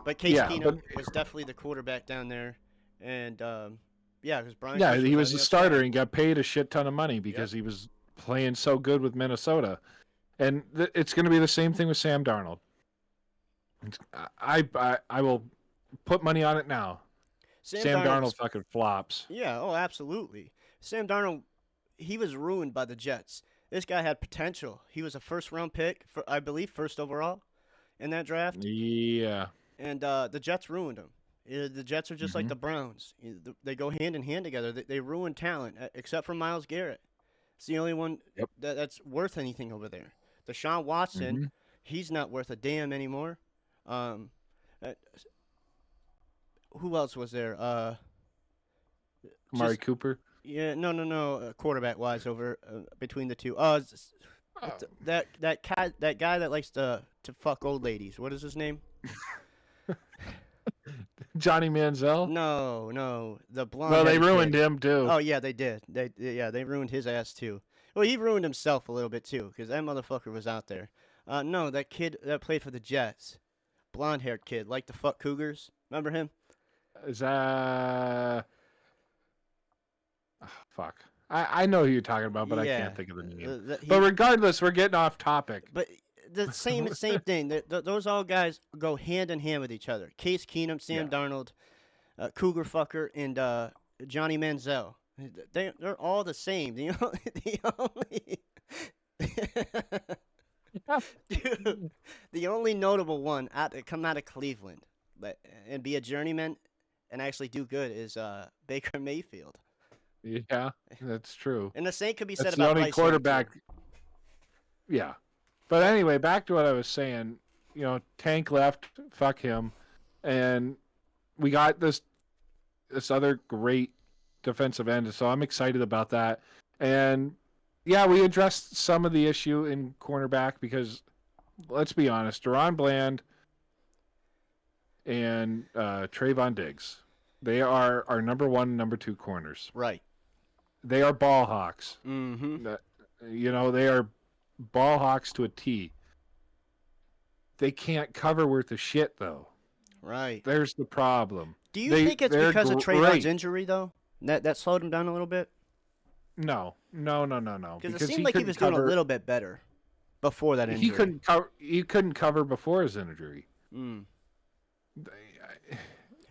But Case Yeah, Keenum but was definitely the quarterback down there, and yeah, because Brian yeah, Cush he was on was the a other starter side. and got paid a shit ton of money Yep. because he was playing so good with Minnesota. And it's going to be the same thing with Sam Darnold. I will put money on it now. Sam Sam Darnold Darnold was, fucking flops. yeah, oh, absolutely. Sam Darnold, he was ruined by the Jets. This guy had potential. He was a first-round pick, for, I believe, first overall in that draft, Yeah. and the Jets ruined him. The Jets are just like Hmm. the Browns. They go hand in hand together. They ruin talent, except for Myles Garrett. It's the only one Yep. that's worth anything over there. Deshaun Watson, Hmm. he's not worth a damn anymore. Um, uh, who else was there? Amari Just Cooper. yeah, no. Quarterback wise, over between the two. Oh, That guy that likes to fuck old ladies. What is his name? Johnny Manziel. No, the blonde. Well, they ruined kid. him too. Oh yeah, they did. They ruined his ass too. Well, he ruined himself a little bit too, because that motherfucker was out there. No, that kid that played for the Jets, blonde-haired kid, like to fuck cougars. Remember him? Is that? Oh, fuck. I know who you're talking about, but I Yeah. can't think of the name. That- he- But regardless, we're getting off topic. But the same thing. Those all guys go hand in hand with each other. Case Keenum, Sam Yeah. Darnold, Cougar fucker, and Johnny Manziel. They're all the same. Dude, the only notable one that come out of Cleveland and be a journeyman and actually do good is Baker Mayfield. Yeah, that's true. And the same could be That's said the about only Bryce Young, too. quarterback. Yeah. But anyway, back to what I was saying. Tank left. Fuck him. And we got this other great defensive end. So I'm excited about that. And yeah, we addressed some of the issue in cornerback because let's be honest, Deron Bland and Trayvon Diggs, they are our number one, number two corners. Right. They are ball hawks. Mm-hmm. They are ball hawks to a T. They can't cover worth a shit, though. Right. There's the problem. Do you think it's they're because of great. Trayvon's injury, though? That slowed him down a little bit? No. Because it seemed like he was doing a little bit better before that injury. He couldn't cover. He couldn't cover before his injury. Mm.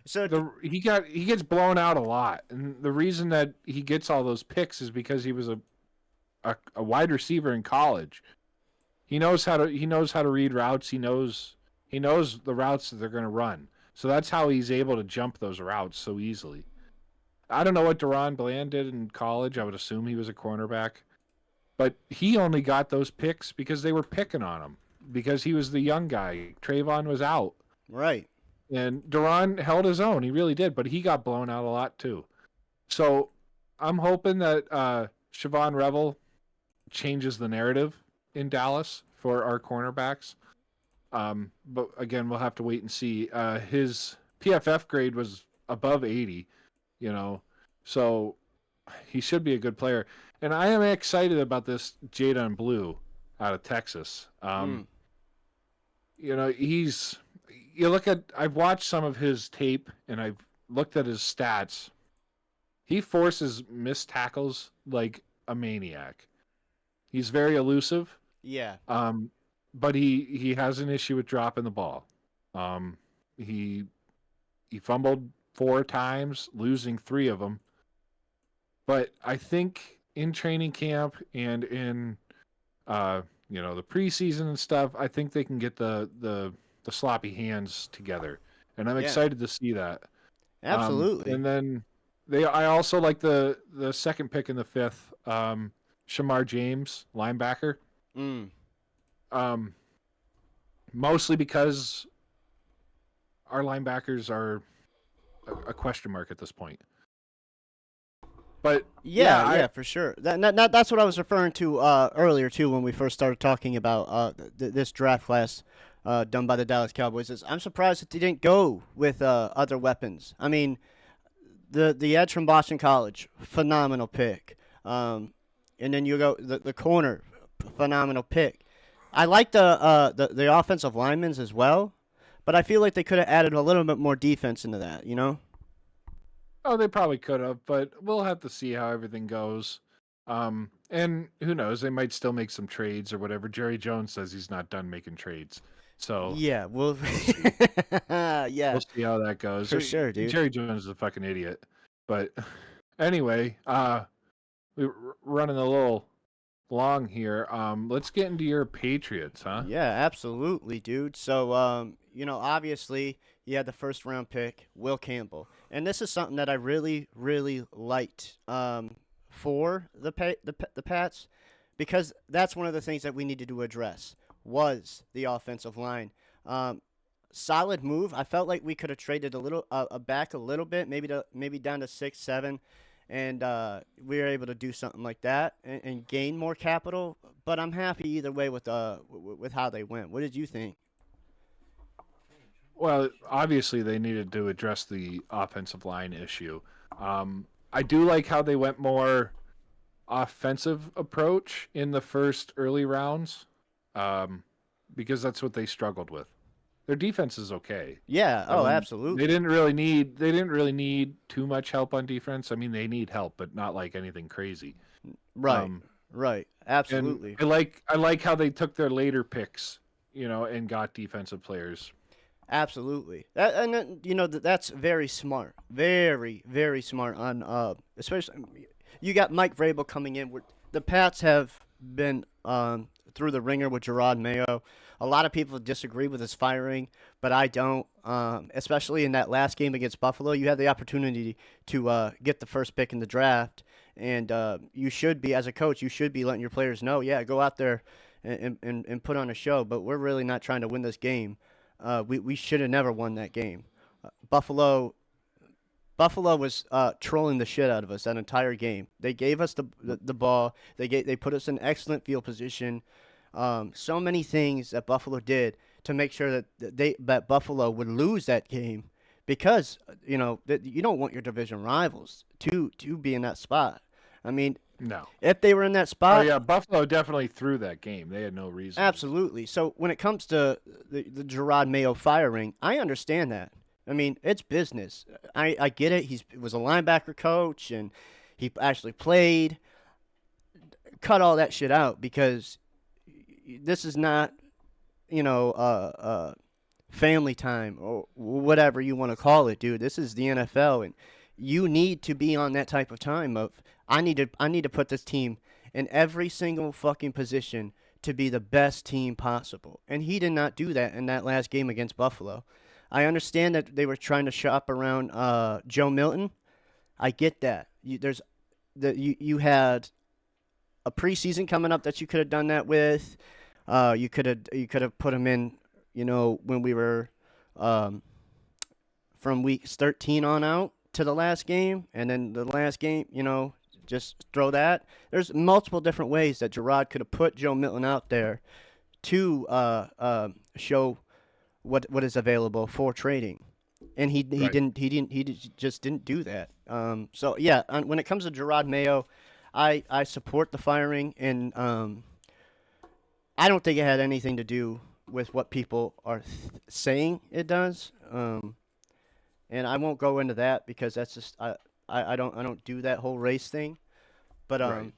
So He gets blown out a lot, and the reason that he gets all those picks is because he was a wide receiver in college. He knows how to read routes. He knows the routes that they're going to run. So that's how he's able to jump those routes so easily. I don't know what Deron Bland did in college. I would assume he was a cornerback. But he only got those picks because they were picking on him. Because he was the young guy. Trayvon was out. right. And Deron held his own. He really did. But he got blown out a lot too. So I'm hoping that Siobhan Revel changes the narrative in Dallas for our cornerbacks. But again, we'll have to wait and see. His PFF grade was above 80, so he should be a good player. And I am excited about this Jadon Blue out of Texas. I've watched some of his tape and I've looked at his stats. He forces missed tackles like a maniac. He's very elusive. Yeah. But he has an issue with dropping the ball. He fumbled 4 times, losing 3 of them. But I think in training camp and in the preseason and stuff, I think they can get the sloppy hands together, and I'm excited to see that. Absolutely. And then I also like the second pick in the 5th, Shamar James, linebacker. Mostly because our linebackers are a question mark at this point. But yeah, for sure. That's what I was referring to earlier too when we first started talking about this draft class done by the Dallas Cowboys. I'm surprised that they didn't go with other weapons. I mean, the edge from Boston College, phenomenal pick. And then you go the corner, phenomenal pick. I like the offensive linemen as well, but I feel like they could have added a little bit more defense into that. You know? Oh, they probably could have, but we'll have to see how everything goes. And who knows? They might still make some trades or whatever. Jerry Jones says he's not done making trades, so Yeah. Well. Yeah. we'll see how that goes. For sure, dude. Jerry Jones is a fucking idiot. But anyway, we're running a little long here. Let's get into your Patriots, huh? Yeah, absolutely, dude. So, obviously, you had the first round pick, Will Campbell, and this is something that I really, really liked for the Pats, because that's one of the things that we needed to address was the offensive line. Solid move. I felt like we could have traded a little back a little bit, maybe down to 6, 7, and we were able to do something like that and gain more capital. But I'm happy either way with how they went. What did you think? Well, obviously they needed to address the offensive line issue. I do like how they went more offensive approach in the first early rounds, because that's what they struggled with. Their defense is okay. Yeah. I Oh, mean, absolutely. they didn't really need too much help on defense. I mean, they need help, but not like anything crazy. Right. Um, Right. and Absolutely. I like how they took their later picks, and got defensive players. Absolutely. That's very smart. Very, very smart on especially you got Mike Vrabel coming in. The Pats have been through the ringer with Gerard Mayo. A lot of people disagree with his firing, but I don't. Especially in that last game against Buffalo, you had the opportunity to get the first pick in the draft, and you should be, as a coach, you should be letting your players know, yeah, go out there and put on a show. But we're really not trying to win this game. We should have never won that game. Buffalo was trolling the shit out of us that entire game. They gave us the ball. They put us in excellent field position. So many things that Buffalo did to make sure that Buffalo would lose that game, because that you don't want your division rivals to be in that spot. I mean, No. if they were in that Oh spot, yeah, Buffalo definitely threw that game. They had no reason. absolutely. So when it comes to the Gerard Mayo firing, I understand that. I mean, it's business. I get it. He was a linebacker coach, and he actually played. Cut all that shit out, because this is not, family time or whatever you want to call it, dude. This is the NFL, and you need to be on that type of time of I need to put this team in every single fucking position to be the best team possible. And he did not do that in that last game against Buffalo. I understand that they were trying to shop around Joe Milton. I get that. You had a preseason coming up that you could have done that with. You could have put him in, when we were from week 13 on out to the last game, and then the last game, just throw that. There's multiple different ways that Gerard could have put Joe Milton out there to show what is available for trading, and he just didn't do that. So yeah, when it comes to Gerard Mayo, I support the firing, and I don't think it had anything to do with what people are saying it does. And I won't go into that because that's just I don't do that whole race thing. But Right.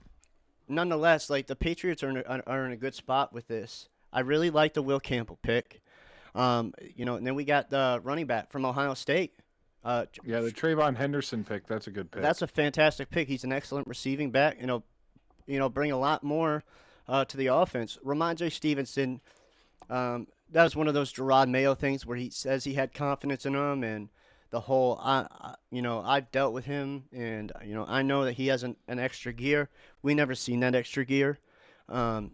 nonetheless, like the Patriots are in a good spot with this. I really like the Will Campbell pick. And then we got the running back from Ohio State. Yeah, the Trayvon Henderson pick, that's a good pick. That's a fantastic pick. He's an excellent receiving back. Bring a lot more to the offense. Ramondre Stevenson, that was one of those Gerard Mayo things where he says he had confidence in him, and the whole I've dealt with him, and I know that he has an extra gear. We never seen that extra gear, and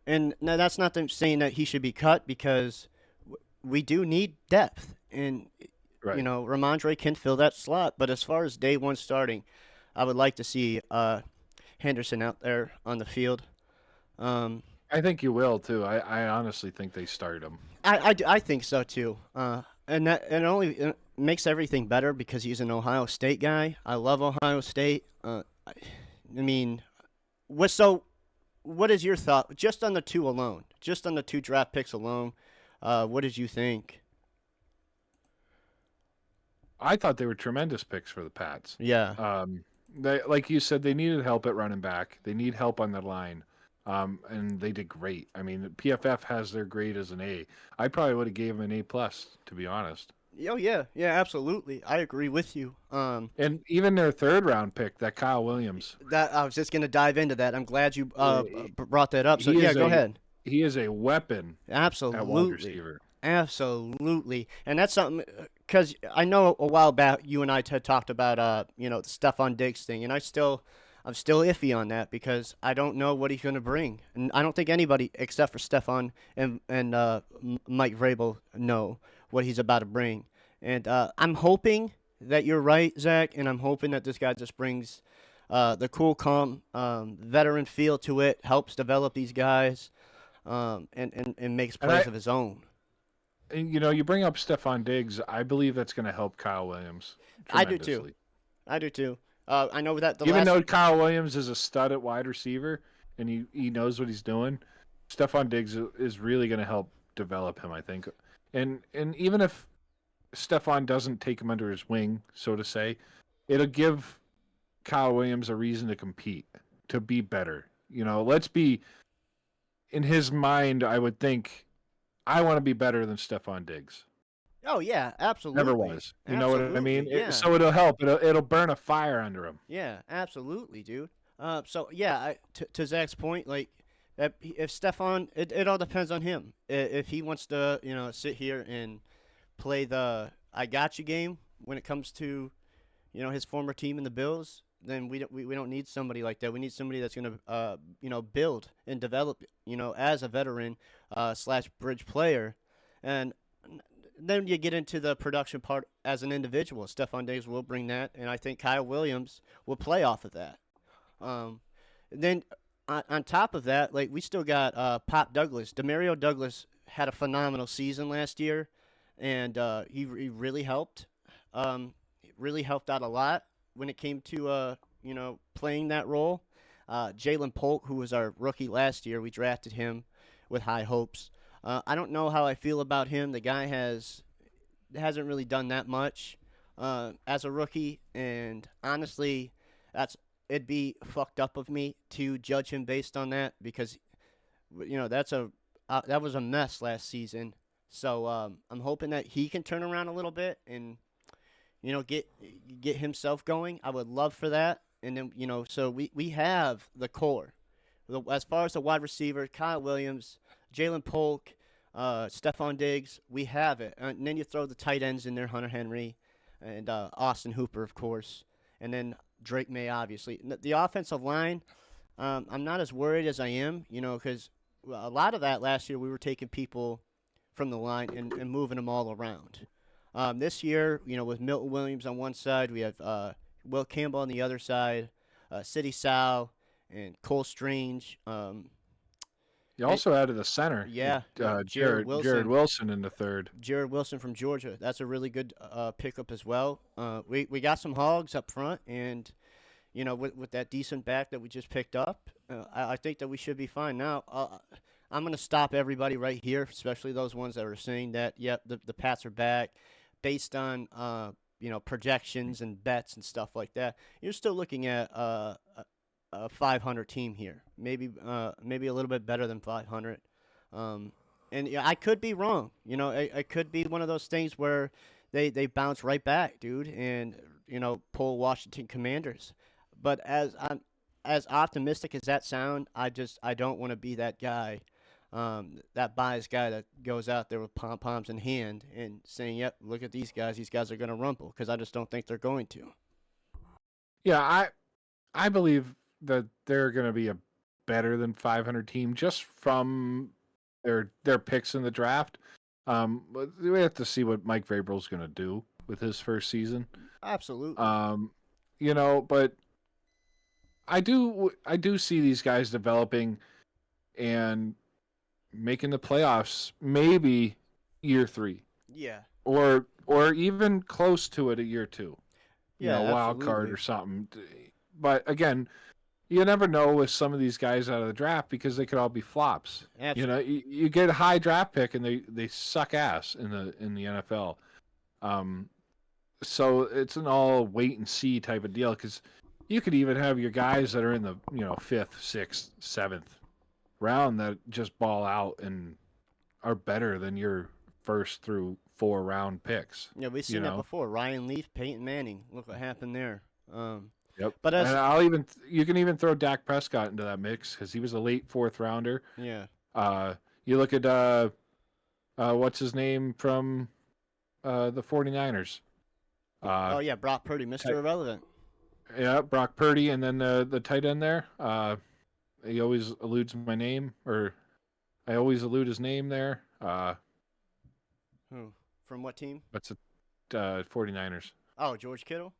now that's not them saying that he should be cut, because we do need depth, and Right. Ramondre can fill that slot. But as far as day one starting, I would like to see Henderson out there on the field. I think you will too. I honestly think they start him. I think so too. And it only makes everything better because he's an Ohio State guy. I love Ohio State. I mean, what is your thought just on the two alone? Just on the 2 draft picks alone, what did you think? I thought they were tremendous picks for the Pats. Yeah. They, like you said, they needed help at running back. They need help on the line, and they did great. I mean, PFF has their grade as an A. I probably would have gave them an A+, to be honest. Oh yeah, absolutely. I agree with you. And even their 3rd-round pick, that Kyle Williams. That I was just gonna dive into that. I'm glad you Yeah, brought that up. So yeah, go ahead. He is a weapon at wide Absolutely. receiver. Absolutely, and that's something because I know a while back you and I had talked about the Stephon Diggs thing, and I'm still iffy on that because I don't know what he's going to bring, and I don't think anybody except for Stephon and Mike Vrabel know what he's about to bring, and I'm hoping that you're right, Zach, and I'm hoping that this guy just brings the cool, calm, veteran feel to it, helps develop these guys, and makes plays of his own. And, you bring up Stephon Diggs. I believe that's going to help Kyle Williams I do too. tremendously. I do too. I know that Even though Kyle Williams is a stud at wide receiver and he knows what he's doing, Stephon Diggs is really going to help develop him, I think. And even if Stephon doesn't take him under his wing, so to say, it'll give Kyle Williams a reason to compete, to be better. Let's be, in his mind, I would think, I want to be better than Stephon Diggs. Oh yeah, absolutely. Never was. You know what I mean? Yeah. So it'll help. It'll burn a fire under him. Yeah, absolutely, dude. So yeah, to Zach's point, like if Stephon, it all depends on him. If he wants to, sit here and play the I got you game when it comes to, his former team in the Bills, then we don't need somebody like that. We need somebody that's going to build and develop, as a veteran / bridge player, and then you get into the production part as an individual. Stephon Diggs will bring that, and I think Kyle Williams will play off of that. Then on top of that, like we still got Pop Douglas. Demario Douglas had a phenomenal season last year, and he really helped. Really helped out a lot when it came to playing that role. Jalen Polk, who was our rookie last year, we drafted him with high hopes. I don't know how I feel about him. The guy hasn't really done that much as a rookie, and honestly, it'd be fucked up of me to judge him based on that because that was a mess last season. So I'm hoping that he can turn around a little bit and get himself going. I would love for that. And then so we have the core. As far as the wide receiver, Kyle Williams, Jalen Polk, Stephon Diggs, we have it. And then you throw the tight ends in there, Hunter Henry and Austin Hooper, of course. And then Drake May, obviously. The offensive line, I'm not as worried as I am, because a lot of that last year we were taking people from the line and moving them all around. This year, with Milton Williams on one side, we have Will Campbell on the other side, City Sal, and Cole Strange. You also added a center. Yeah, Jared Wilson in the 3rd. Jared Wilson from Georgia. That's a really good pickup as well. We got some hogs up front, and with that decent back that we just picked up, I think that we should be fine. Now, I'm going to stop everybody right here, especially those ones that are saying that, yep, the Pats are back, based on projections and bets and stuff like that. You're still looking at a 500 team here, maybe a little bit better than 500. And I could be wrong. It could be one of those things where they bounce right back, dude, and pull Washington Commanders. But as optimistic as that sound, I don't want to be that guy, that biased guy that goes out there with pom-poms in hand and saying, yep, look at these guys are going to rumble, because I just don't think they're going to. Yeah, I believe that they're going to be a better than 500 team just from their picks in the draft. But we have to see what Mike Vrabel's going to do with his first season. Absolutely. But I do see these guys developing and making the playoffs maybe year 3. Yeah. Or even close to it at year 2. Yeah, wild card or something. But again, you never know with some of these guys out of the draft because they could all be flops. Absolutely. You get a high draft pick and they suck ass in the NFL. So it's an all wait and see type of deal because you could even have your guys that are in the fifth, sixth, seventh round that just ball out and are better than your first through 4 round picks. Yeah, we've seen that before. Ryan Leaf, Peyton Manning. Look what happened there. Yep. But and you can even throw Dak Prescott into that mix because he was a late 4th rounder. yeah. You look at what's his name from the 49ers. Oh yeah, Brock Purdy, Mr. Irrelevant. Yeah, Brock Purdy, and then the tight end there. He always eludes my name, or I always elude his name there. Who? From what team? That's a 49ers. Oh, George Kittle.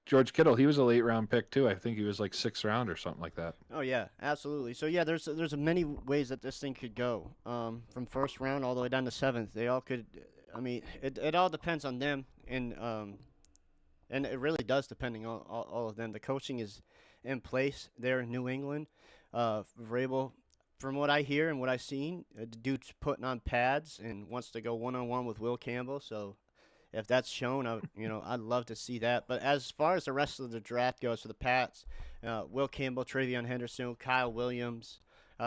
George Kittle, he was a late round pick too. I think he was like 6th round or something like that. Oh yeah, absolutely. So yeah, there's many ways that this thing could go. From 1st round all the way down to 7th. They all could. I mean, it all depends on them, and it really does depending on all of them. The coaching is in place there in New England. Vrabel, from what I hear and what I've seen, the dude's putting on pads and wants to go one-on-one with Will Campbell. So if that's shown, I'd love to see that. But as far as the rest of the draft goes for the Pats, Will Campbell, Travion Henderson, Kyle Williams.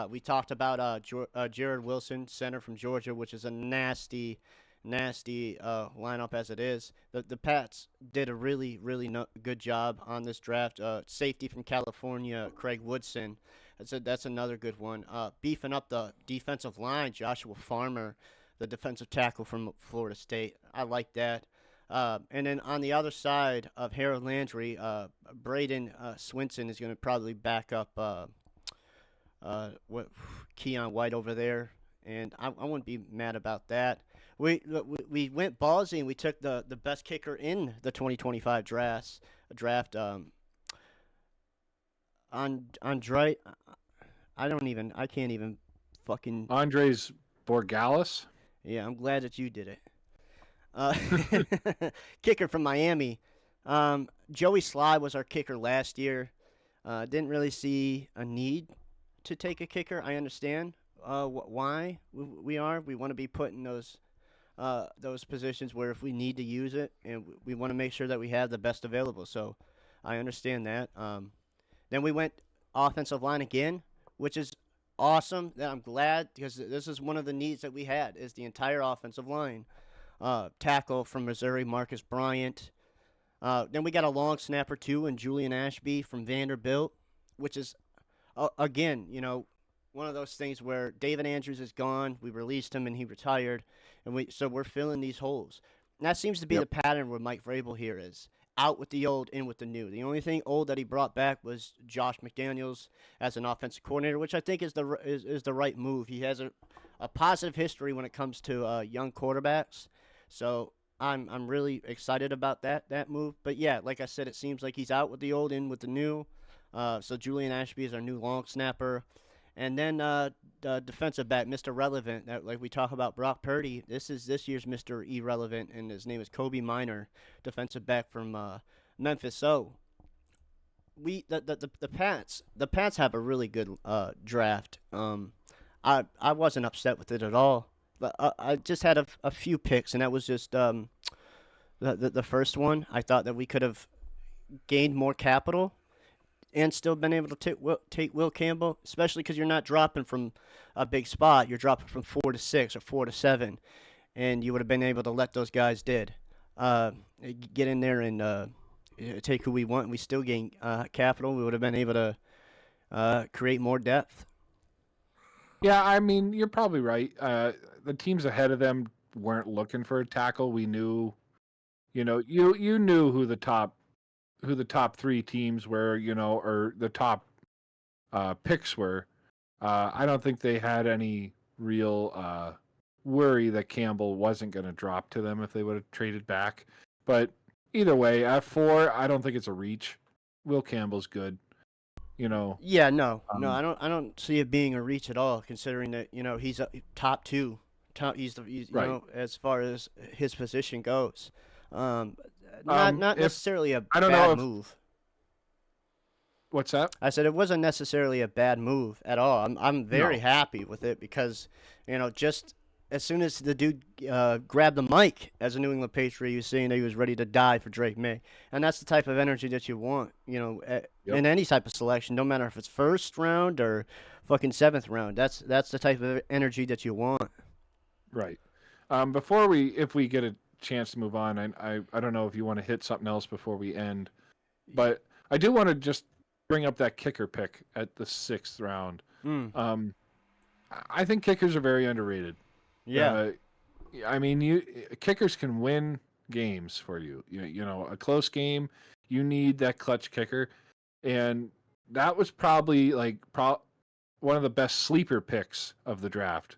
We talked about Jared Wilson, center from Georgia, which is a nasty lineup as it is. The Pats did a really, really good job on this draft. Safety from California, Craig Woodson. That's another good one. Beefing up the defensive line, Joshua Farmer, the defensive tackle from Florida State. I like that. And then on the other side of Harold Landry, Braden Swinson is going to probably back up Keon White over there. And I wouldn't be mad about that. We went ballsy and we took the best kicker in the 2025 draft. Andre, I can't even fucking. Andres Borgalis. Yeah, I'm glad that you did it. Kicker from Miami. Joey Sly was our kicker last year. Didn't really see a need to take a kicker. I understand why we want to be put in those positions where if we need to use it, and we want to make sure that we have the best available. So I understand that. Then we went offensive line again, which is awesome. That I'm glad because this is one of the needs that we had is the entire offensive line. Tackle from Missouri, Marcus Bryant. Then we got a long snapper too, and Julian Ashby from Vanderbilt, which is again, one of those things where David Andrews is gone. We released him and he retired, and so we're filling these holes. And that seems to be the pattern with Mike Vrabel here is out with the old, in with the new. The only thing old that he brought back was Josh McDaniels as an offensive coordinator, which I think is the right move. He has a positive history when it comes to young quarterbacks. So I'm really excited about that move. But yeah, like I said, it seems like he's out with the old, in with the new. So Julian Ashby is our new long snapper. And then the defensive back, Mr. Relevant, like we talk about Brock Purdy. This is this year's Mr. Irrelevant, and his name is Kobe Minor, defensive back from Memphis. So the Pats have a really good draft. I wasn't upset with it at all. But I just had a few picks, and that was just the first one. I thought that we could have gained more capital and still been able to take Will Campbell, especially because you're not dropping from a big spot. You're dropping from 4 to 6 or 4 to 7, and you would have been able to let those guys get in there and take who we want. And we still gain capital. We would have been able to create more depth. Yeah, I mean, you're probably right. The teams ahead of them weren't looking for a tackle. We knew, you knew who the top 3 teams were, or the top picks were. I don't think they had any real worry that Campbell wasn't going to drop to them if they would have traded back. But either way, at 4, I don't think it's a reach. Will Campbell's good. Yeah, no, I don't see it being a reach at all, considering that he's a top 2. He's right. As far as his position goes. Not necessarily a I don't bad know move. What's that? I said it wasn't necessarily a bad move at all. I'm very No. happy with it because, just as soon as the dude grabbed the mic as a New England Patriot, he was saying that he was ready to die for Drake May, and that's the type of energy that you want, Yep. in any type of selection, no matter if it's first round or fucking seventh round. That's the type of energy that you want. Right. If we get a chance to move on, I don't know if you want to hit something else before we end, but I do want to just bring up that kicker pick at the 6th round. Mm. I think kickers are very underrated. Yeah. I mean, kickers can win games for you. A close game, you need that clutch kicker, and that was probably one of the best sleeper picks of the draft.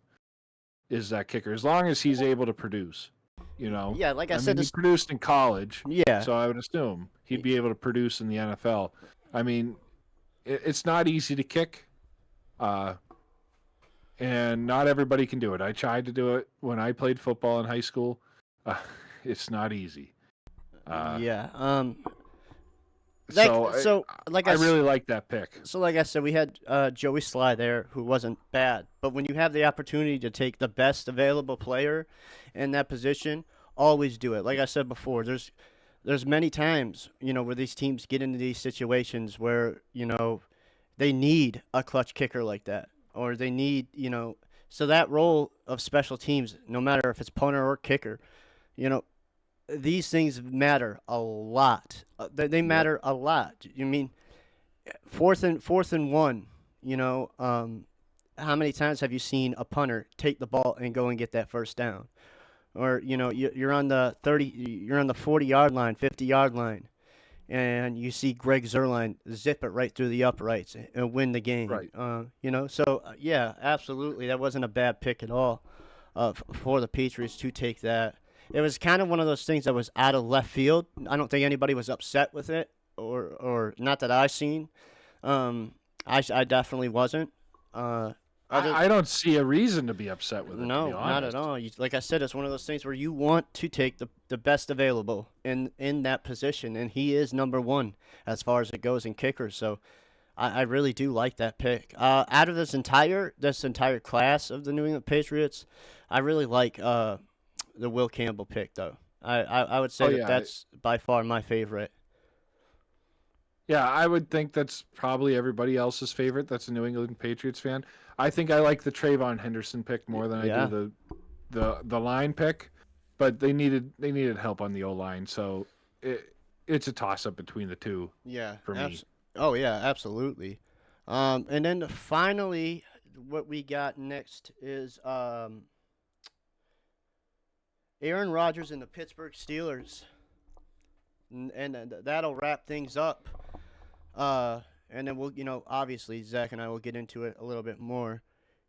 Is that kicker? As long as he's able to produce, Yeah, like I said, mean, he produced in college, yeah. so I would assume he'd be able to produce in the NFL. I mean, it's not easy to kick. And not everybody can do it. I tried to do it when I played football in high school. It's not easy. Yeah. So like I really like that pick. So like I said, we had Joey Sly there, who wasn't bad. But when you have the opportunity to take the best available player in that position, always do it. Like I said before, there's many times, where these teams get into these situations where, they need a clutch kicker like that. Or they need, so that role of special teams, no matter if it's punter or kicker, these things matter a lot. They matter a lot. You mean fourth and one? How many times have you seen a punter take the ball and go and get that first down? Or you're on the 40-yard line, 50-yard line, and you see Greg Zuerlein zip it right through the uprights and win the game. Right. Yeah, absolutely, that wasn't a bad pick at all for the Patriots to take that. It was kind of one of those things that was out of left field. I don't think anybody was upset with it, or not that I've seen. I definitely wasn't. I don't see a reason to be upset with it. No, to be not honest. at all. Like I said, it's one of those things where you want to take the best available in that position, and he is number one as far as it goes in kickers. So I really do like that pick. Out of this entire class of the New England Patriots, I really like the Will Campbell pick, though. I would say that's by far my favorite. Yeah, I would think that's probably everybody else's favorite. That's a New England Patriots fan. I think I like the Trayvon Henderson pick more than I do the line pick, but they needed help on the O-line, so it's a toss up between the two. Yeah, for me. Oh yeah, absolutely. And then finally, what we got next is Aaron Rodgers and the Pittsburgh Steelers, and that'll wrap things up. And then we'll, obviously Zach and I will get into it a little bit more.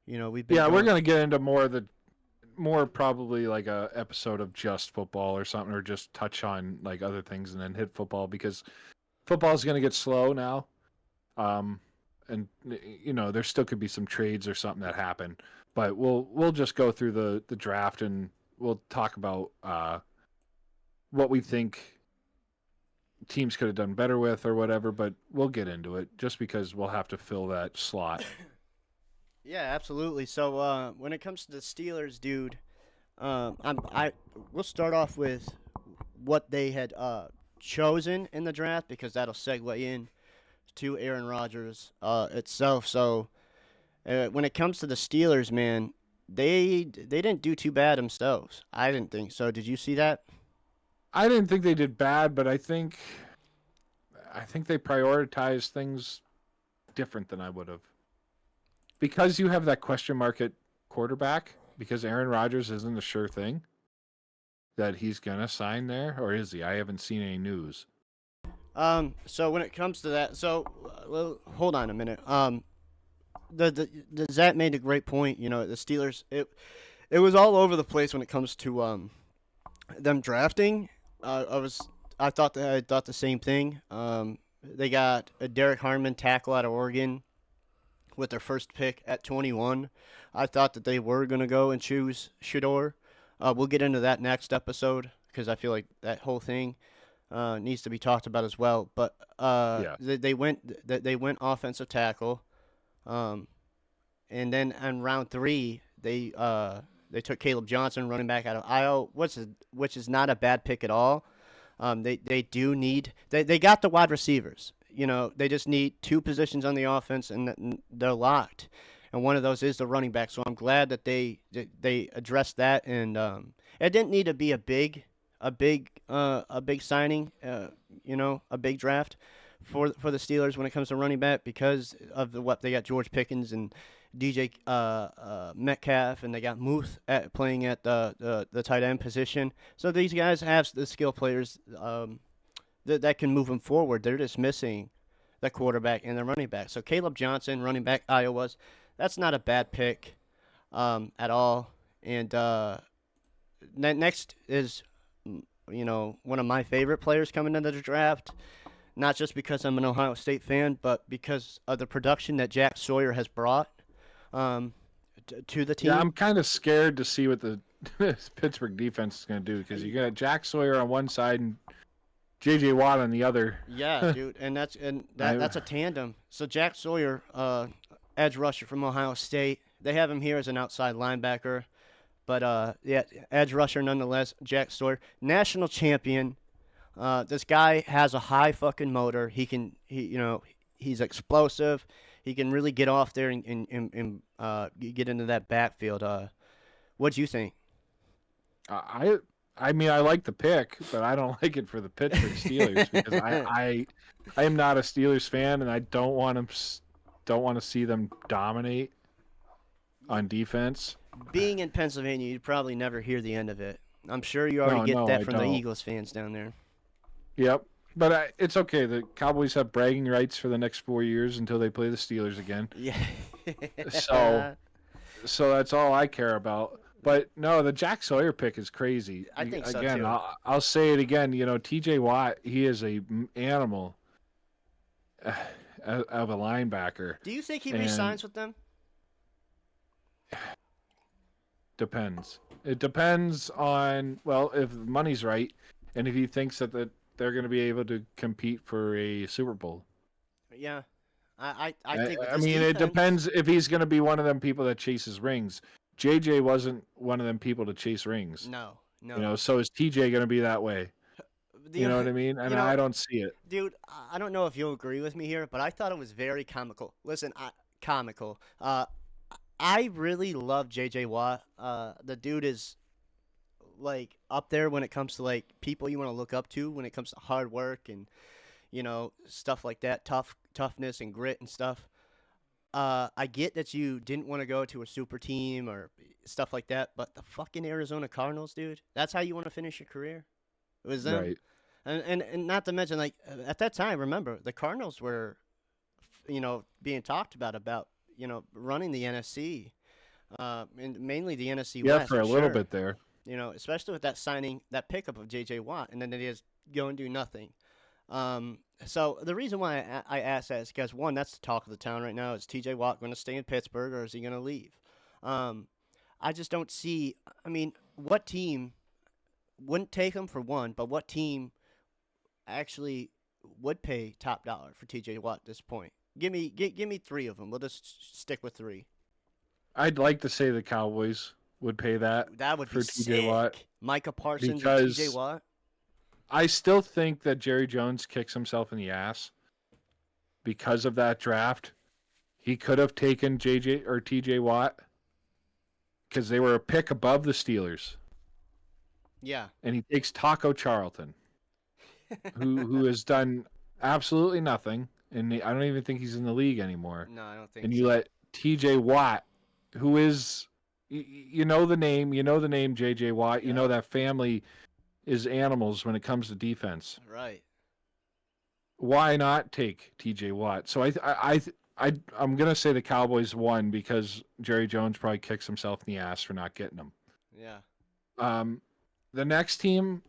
We've been we're gonna get into more probably like a episode of just football or something, or just touch on like other things and then hit football, because football is gonna get slow now. And there still could be some trades or something that happen, but we'll just go through the draft and we'll talk about what we think teams could have done better with or whatever, but we'll get into it just because we'll have to fill that slot. Yeah, absolutely. So when it comes to the Steelers, dude, we'll start off with what they had chosen in the draft, because that'll segue in to Aaron Rodgers itself. So when it comes to the Steelers, man, they didn't do too bad themselves. I didn't think so. Did you see that? I didn't think they did bad, but I think they prioritized things different than I would have. Because you have that question mark at quarterback, because Aaron Rodgers isn't a sure thing that he's going to sign there, or is he? I haven't seen any news. So when it comes to that, hold on a minute. The Zach made a great point. The Steelers, it was all over the place when it comes to them drafting. I thought the same thing. They got a Derek Harmon tackle out of Oregon with their first pick at 21. I thought that they were going to go and choose Shador. We'll get into that next episode, because I feel like that whole thing needs to be talked about as well. But Yeah. they went offensive tackle, and then on round 3 they took Caleb Johnson, running back out of Iowa, which is not a bad pick at all. They do need they got the wide receivers. They just need 2 positions on the offense, and they're locked. And one of those is the running back. So I'm glad that they addressed that. And it didn't need to be a big signing, a big draft for the Steelers when it comes to running back, because of what they got George Pickens and DJ Metcalf, and they got Muth playing at the tight end position. So these guys have the skill players that can move them forward. They're just missing the quarterback and the running back. So Caleb Johnson, running back, Iowa's, that's not a bad pick at all. And next is, one of my favorite players coming into the draft, not just because I'm an Ohio State fan, but because of the production that Jack Sawyer has brought to the team. Yeah, I'm kind of scared to see what the Pittsburgh defense is going to do, because you got Jack Sawyer on one side and J.J. Watt on the other. Yeah, dude, and that's a tandem. So Jack Sawyer, edge rusher from Ohio State. They have him here as an outside linebacker, but yeah, edge rusher nonetheless. Jack Sawyer, national champion. This guy has a high fucking motor. He's explosive. He can really get off there and get into that backfield. What do you think? I mean, I like the pick, but I don't like it for the Pittsburgh Steelers, because I am not a Steelers fan, and I don't want to see them dominate on defense. Being in Pennsylvania, you'd probably never hear the end of it. I'm sure you already get that from the Eagles fans down there. Yep. But it's okay. The Cowboys have bragging rights for the next 4 years until they play the Steelers again. Yeah. So that's all I care about. But no, the Jack Sawyer pick is crazy. I think so again, too. I'll say it again. T.J. Watt, he is a animal of a linebacker. Do you think he resigns with them? Depends. It depends on, well, if the money's right, and if he thinks that they're going to be able to compete for a Super Bowl. Yeah. I think. I mean, it depends if he's going to be one of them people that chases rings. JJ wasn't one of them people to chase rings. No. So is TJ going to be that way? You know what I mean? And I don't see it. Dude, I don't know if you'll agree with me here, but I thought it was very comical. Listen, comical. I really love J.J. Watt. The dude is, like, up there when it comes to, like, people you want to look up to when it comes to hard work and, stuff like that, toughness and grit and stuff. I get that you didn't want to go to a super team or stuff like that, but the fucking Arizona Cardinals, dude, that's how you want to finish your career? It was them. Right. And not to mention, like, at that time, remember, the Cardinals were, being talked about, running the NFC, and mainly the NFC West. Yeah, for a little bit there. Especially with that signing, that pickup of J.J. Watt, and then they just go and do nothing. So the reason why I asked that is because, one, that's the talk of the town right now. Is T.J. Watt going to stay in Pittsburgh, or is he going to leave? I just don't see. I mean, what team wouldn't take him for one? But what team actually would pay top dollar for T.J. Watt at this point? Give me 3 of them. We'll just stick with 3. I'd like to say the Cowboys would pay that. That would for be T.J. sick. Watt. Micah Parsons and T.J. Watt. I still think that Jerry Jones kicks himself in the ass because of that draft. He could have taken J.J. or T.J. Watt because they were a pick above the Steelers. Yeah. And he takes Taco Charlton, who has done absolutely nothing, and I don't even think he's in the league anymore. No, I don't think. And you let T.J. Watt, who is, you know the name J.J. Watt. You know that family is animals when it comes to defense. Right. Why not take T.J. Watt? So I'm gonna say the Cowboys won because Jerry Jones probably kicks himself in the ass for not getting him. Yeah. The next team,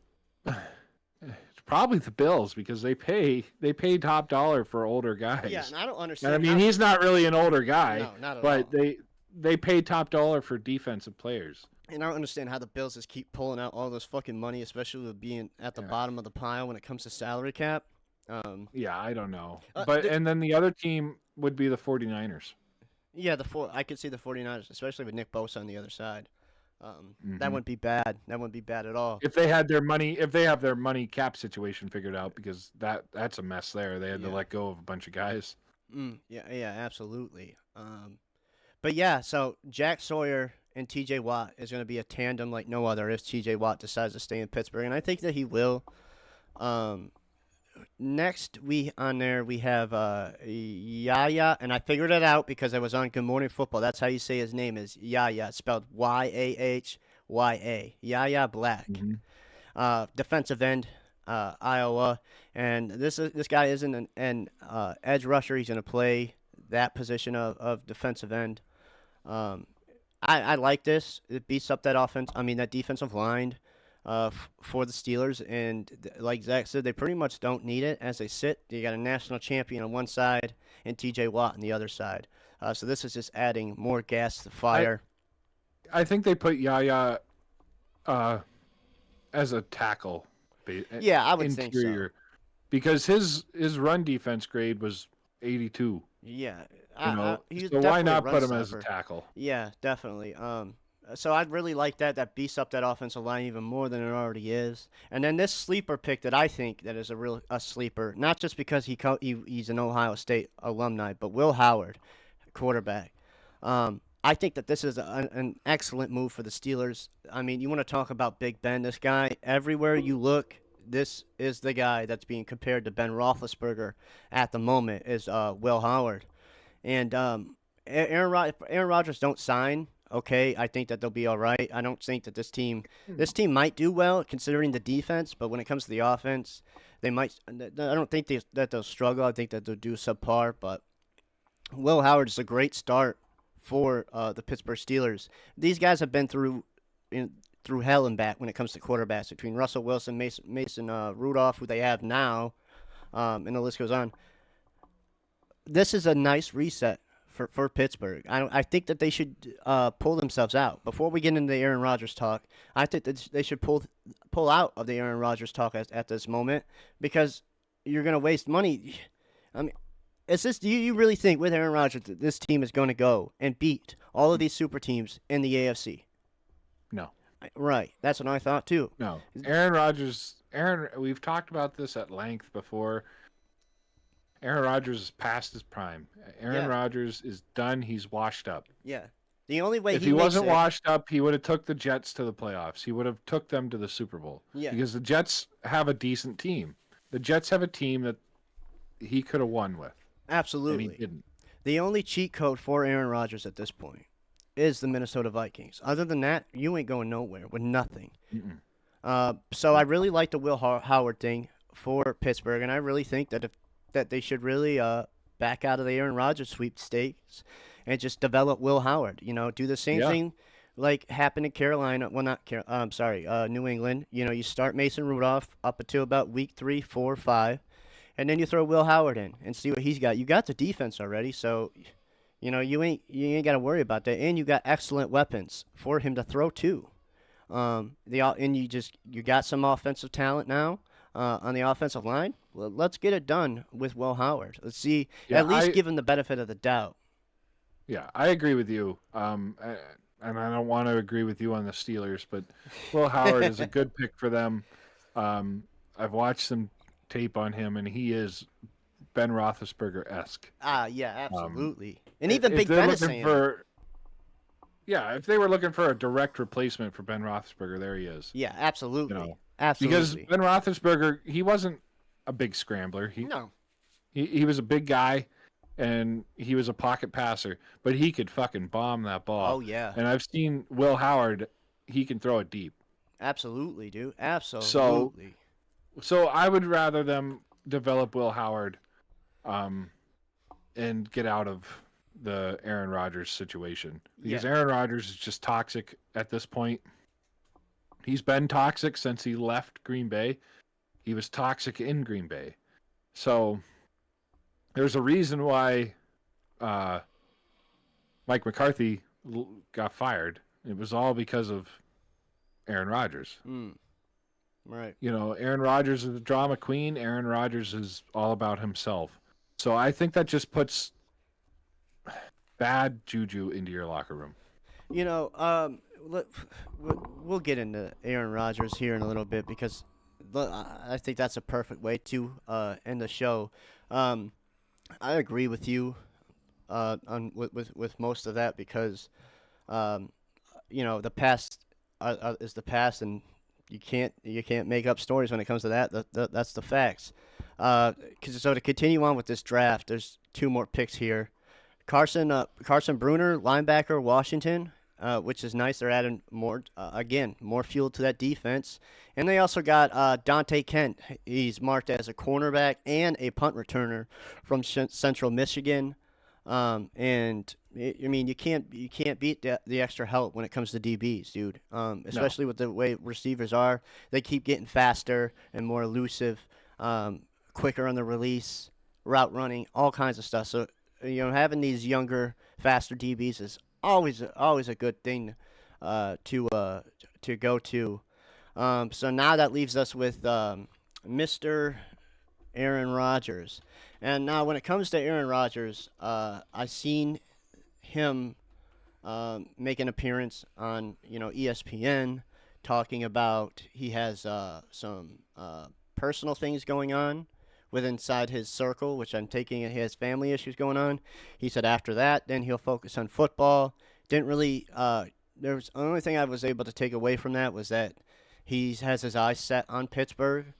it's probably the Bills because they pay top dollar for older guys. Yeah, and I don't understand. And I mean, he's not really an older guy. No, not at but all. They pay top dollar for defensive players. And I don't understand how the Bills just keep pulling out all this fucking money, especially with being at the bottom of the pile when it comes to salary cap. Yeah, I don't know. Uh, But the- and then the other team would be the 49ers. Yeah, I could see the 49ers, especially with Nick Bosa on the other side. That Mhm. wouldn't be bad. That wouldn't be bad at all. If they had their money, if they have their money cap situation figured out, because that's a mess there. They had to Yeah. let go of a bunch of guys. Yeah, absolutely. But yeah, so Jack Sawyer and T.J. Watt is going to be a tandem like no other if T.J. Watt decides to stay in Pittsburgh, and I think that he will. Next we have Yaya, and I figured it out because I was on Good Morning Football. That's how you say his name is Yaya. It's spelled Yahya. Yaya Black, defensive end, Iowa, and this guy isn't an edge rusher. He's going to play that position of defensive end. I like this. It beats up that that defensive line for the Steelers. And like Zach said, they pretty much don't need it as they sit. You got a national champion on one side and T.J. Watt on the other side. So this is just adding more gas to the fire. I think they put Yaya as a tackle. Yeah, I would think so. Because his run defense grade was 82. Yeah. So why not put him as a tackle? Yeah, definitely. So I'd really like that. That beefs up that offensive line even more than it already is. And then this sleeper pick that I think that is a sleeper, not just because he's an Ohio State alumni, but Will Howard, quarterback. I think that this is an excellent move for the Steelers. I mean, you want to talk about Big Ben? This guy, everywhere you look, this is the guy that's being compared to Ben Roethlisberger at the moment is Will Howard. And Aaron Rodgers don't sign. Okay, I think that they'll be all right. I don't think that this team might do well considering the defense, but when it comes to the offense, they might. I don't think that they'll struggle. I think that they'll do subpar. But Will Howard is a great start for the Pittsburgh Steelers. These guys have been through hell and back when it comes to quarterbacks between Russell Wilson, Mason Rudolph, who they have now, and the list goes on. This is a nice reset for Pittsburgh. I think that they should pull themselves out. Before we get into the Aaron Rodgers talk, I think that they should pull out of the Aaron Rodgers talk at this moment because you're going to waste money. I mean, do you really think with Aaron Rodgers that this team is going to go and beat all of these super teams in the AFC? No. Right. That's what I thought too. No. Aaron Rodgers, we've talked about this at length before. Aaron Rodgers is past his prime. Aaron Rodgers is done. He's washed up. Yeah. The only way if he wasn't washed up, he would have took the Jets to the playoffs. He would have took them to the Super Bowl. Yeah. Because the Jets have a decent team. The Jets have a team that he could have won with. Absolutely. And he didn't. The only cheat code for Aaron Rodgers at this point is the Minnesota Vikings. Other than that, you ain't going nowhere with nothing. So I really like the Will Howard thing for Pittsburgh, and I really think that that they should really back out of the Aaron Rodgers sweepstakes and just develop Will Howard. Do the same thing like happened in Carolina. Well, not New England. You start Mason Rudolph up until about week 3, 4, 5, and then you throw Will Howard in and see what he's got. You got the defense already, so you ain't got to worry about that, and you got excellent weapons for him to throw to. And you got some offensive talent now. On the offensive line, well, let's get it done with Will Howard. Let's see, at least give him the benefit of the doubt. Yeah, I agree with you. And I don't want to agree with you on the Steelers, but Will Howard is a good pick for them. I've watched some tape on him, and he is Ben Roethlisberger-esque. Yeah, absolutely. And even Big Ben is saying if they were looking for a direct replacement for Ben Roethlisberger, there he is. Yeah, absolutely. Absolutely. Because Ben Roethlisberger, he wasn't a big scrambler. He was a big guy, and he was a pocket passer, but he could fucking bomb that ball. Oh, yeah. And I've seen Will Howard, he can throw it deep. Absolutely, dude. Absolutely. So I would rather them develop Will Howard and get out of the Aaron Rodgers situation. Because Aaron Rodgers is just toxic at this point. He's been toxic since he left Green Bay. He was toxic in Green Bay. So there's a reason why Mike McCarthy got fired. It was all because of Aaron Rodgers. Right. Aaron Rodgers is the drama queen. Aaron Rodgers is all about himself. So I think that just puts bad juju into your locker room. We'll get into Aaron Rodgers here in a little bit because I think that's a perfect way to end the show. I agree with you with most of that because the past is the past, and you can't make up stories when it comes to that. That's the facts. So to continue on with this draft, there's two more picks here. Carson Bruner, linebacker, Washington, which is nice. They're adding more fuel to that defense. And they also got Dante Kent. He's marked as a cornerback and a punt returner from Central Michigan. You can't beat the extra help when it comes to DBs, dude. Especially with the way receivers are. They keep getting faster and more elusive, quicker on the release, route running, all kinds of stuff. So, having these younger, faster DBs is always a good thing to go to. So now that leaves us with Mr. Aaron Rodgers. And now when it comes to Aaron Rodgers, I've seen him make an appearance on ESPN talking about he has some personal things going on inside his circle, which I'm taking it he has family issues going on. He said after that, then he'll focus on football. Didn't really. The only thing I was able to take away from that was that he has his eyes set on Pittsburgh.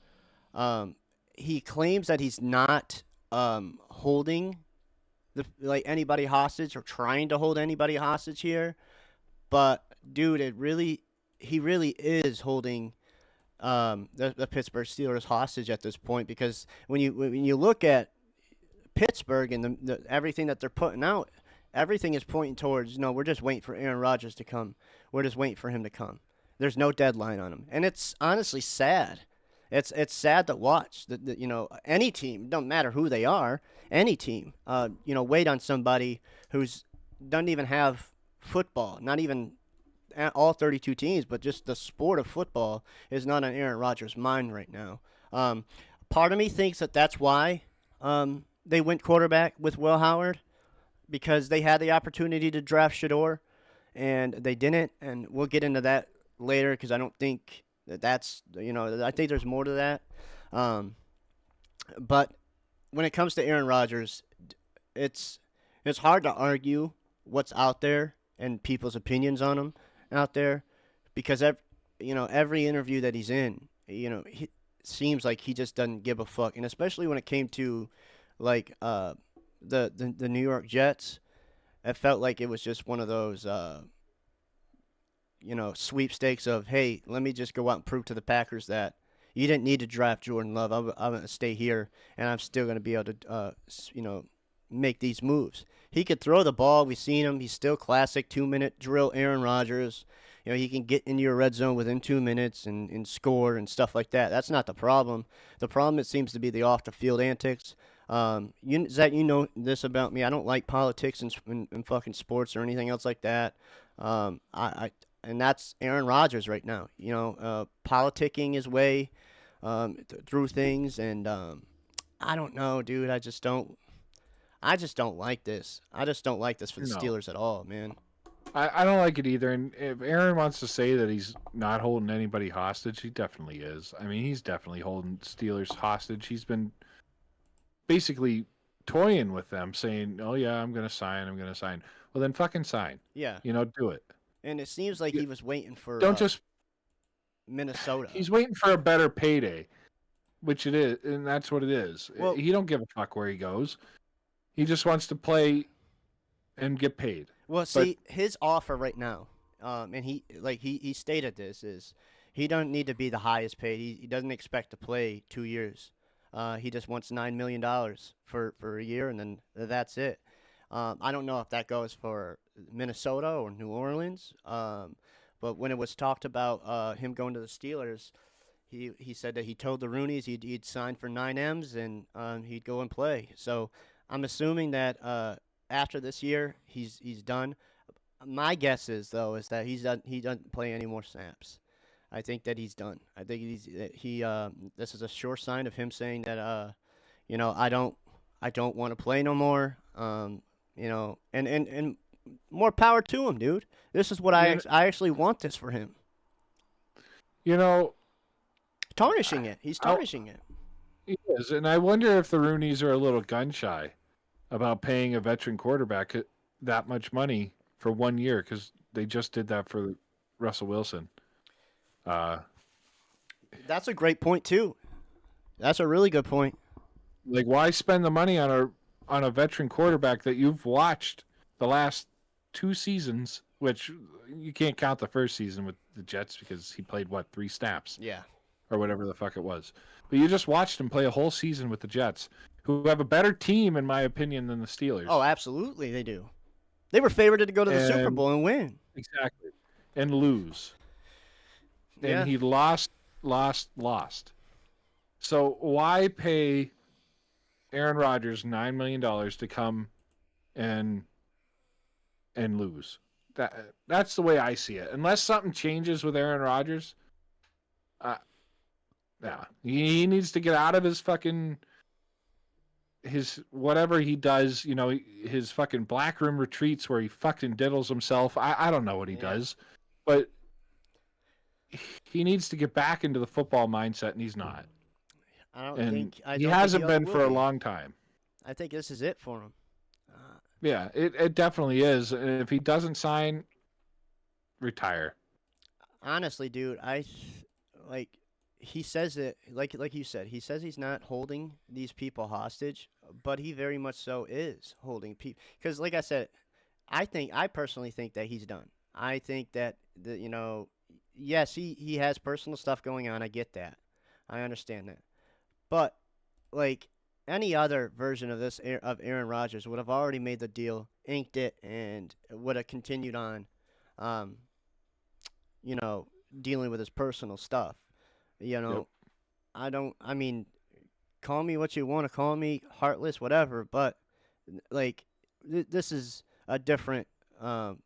He claims that he's not holding anybody hostage or trying to hold anybody hostage here, but dude, he really is holding the Pittsburgh Steelers hostage at this point, because when you look at Pittsburgh and the everything that they're putting out, everything is pointing towards we're just waiting for Aaron Rodgers to come. We're just waiting for him to come. There's no deadline on him, and it's honestly sad. It's sad to watch. Any team, don't matter who they are, any team, wait on somebody who's doesn't even have football, not even all 32 teams, but just the sport of football is not on Aaron Rodgers' mind right now. Part of me thinks that that's why they went quarterback with Will Howard, because they had the opportunity to draft Shador, and they didn't. And we'll get into that later because I don't think that's I think there's more to that. But when it comes to Aaron Rodgers, it's hard to argue what's out there and people's opinions on him out there, because every interview that he's in, he seems like he just doesn't give a fuck. And especially when it came to the New York Jets, it felt like it was just one of those sweepstakes of, hey, let me just go out and prove to the Packers that you didn't need to draft Jordan Love. I'm going to stay here, and I'm still going to be able to make these moves. He could throw the ball. We've seen him. He's still classic 2-minute drill Aaron Rodgers. He can get into your red zone within 2 minutes and score and stuff like that. That's not the problem. The problem, it seems to be the off-the-field antics. Zach, you know this about me. I don't like politics and fucking sports or anything else like that. And that's Aaron Rodgers right now. Politicking his way through things, and I don't know, dude. I just don't like this. I just don't like this for the Steelers at all, man. I don't like it either. And if Aaron wants to say that he's not holding anybody hostage, he definitely is. I mean, he's definitely holding Steelers hostage. He's been basically toying with them, saying, "Oh yeah, I'm gonna sign. Well, then fucking sign. Yeah. Do it. And it seems like he was waiting for Don't just Minnesota. He's waiting for a better payday, which it is, and that's what it is. Well, he don't give a fuck where he goes. He just wants to play and get paid. Well, see, his offer right now, and he stated this, is he doesn't need to be the highest paid. He doesn't expect to play 2 years. He just wants $9 million for a year, and then that's it. I don't know if that goes for Minnesota or New Orleans, but when it was talked about him going to the Steelers, he said that he told the Rooneys he'd sign for 9 M's and he'd go and play. So I'm assuming that after this year he's done. My guess is though is that he doesn't play any more snaps. I think that he's done. I think this is a sure sign of him saying that I don't want to play no more. And more power to him, dude. This is what I actually want this for him. You know, Tarnishing it. He's tarnishing it. he is, and I wonder if the Rooneys are a little gun shy about paying a veteran quarterback that much money for 1 year because they just did that for Russell Wilson. That's a great point too. That's a really good point. Like, why spend the money on a veteran quarterback that you've watched the last 2 seasons, which you can't count the first season with the Jets because he played 3 snaps Yeah. or whatever the fuck it was. But you just watched him play a whole season with the Jets, who have a better team in my opinion than the Steelers. Oh, absolutely, they do. They were favored to go to the Super Bowl and win. Exactly. And lose. Yeah. And he lost. So why pay Aaron Rodgers $9 million to come and lose? That's the way I see it. Unless something changes with Aaron Rodgers, yeah, he needs to get out of his whatever he does. His fucking black room retreats where he fucking diddles himself. I don't know what he does, but he needs to get back into the football mindset, and he's not. He hasn't been for a long time. I think this is it for him. Yeah, it definitely is. And if he doesn't sign, retire. Honestly, dude, he says it like you said. He says he's not holding these people hostage, but he very much so is holding people. Because, like I said, I personally think that he's done. I think that yes, he has personal stuff going on. I get that. I understand that. But like any other version of this of Aaron Rodgers would have already made the deal, inked it, and would have continued on, dealing with his personal stuff. Yep. I mean, call me what you want to call me, heartless, whatever, but like this is a different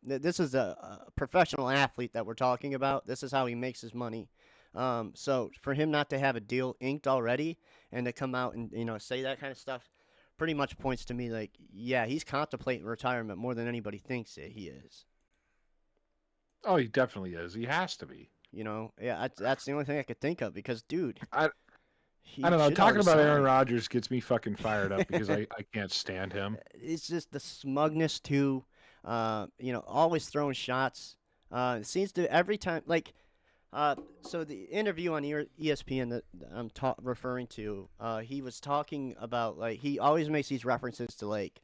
this is a professional athlete that we're talking about. This is how he makes his money. So for him not to have a deal inked already and to come out and say that kind of stuff pretty much points to me like, yeah, he's contemplating retirement more than anybody thinks that he is. Oh, he definitely is. He has to be. Yeah, that's the only thing I could think of because, dude, I don't know. Talking about Aaron Rodgers gets me fucking fired up because I can't stand him. It's just the smugness too, always throwing shots. It seems to every time, like, so the interview on ESPN that I'm referring to, he was talking about, like, he always makes these references to, like,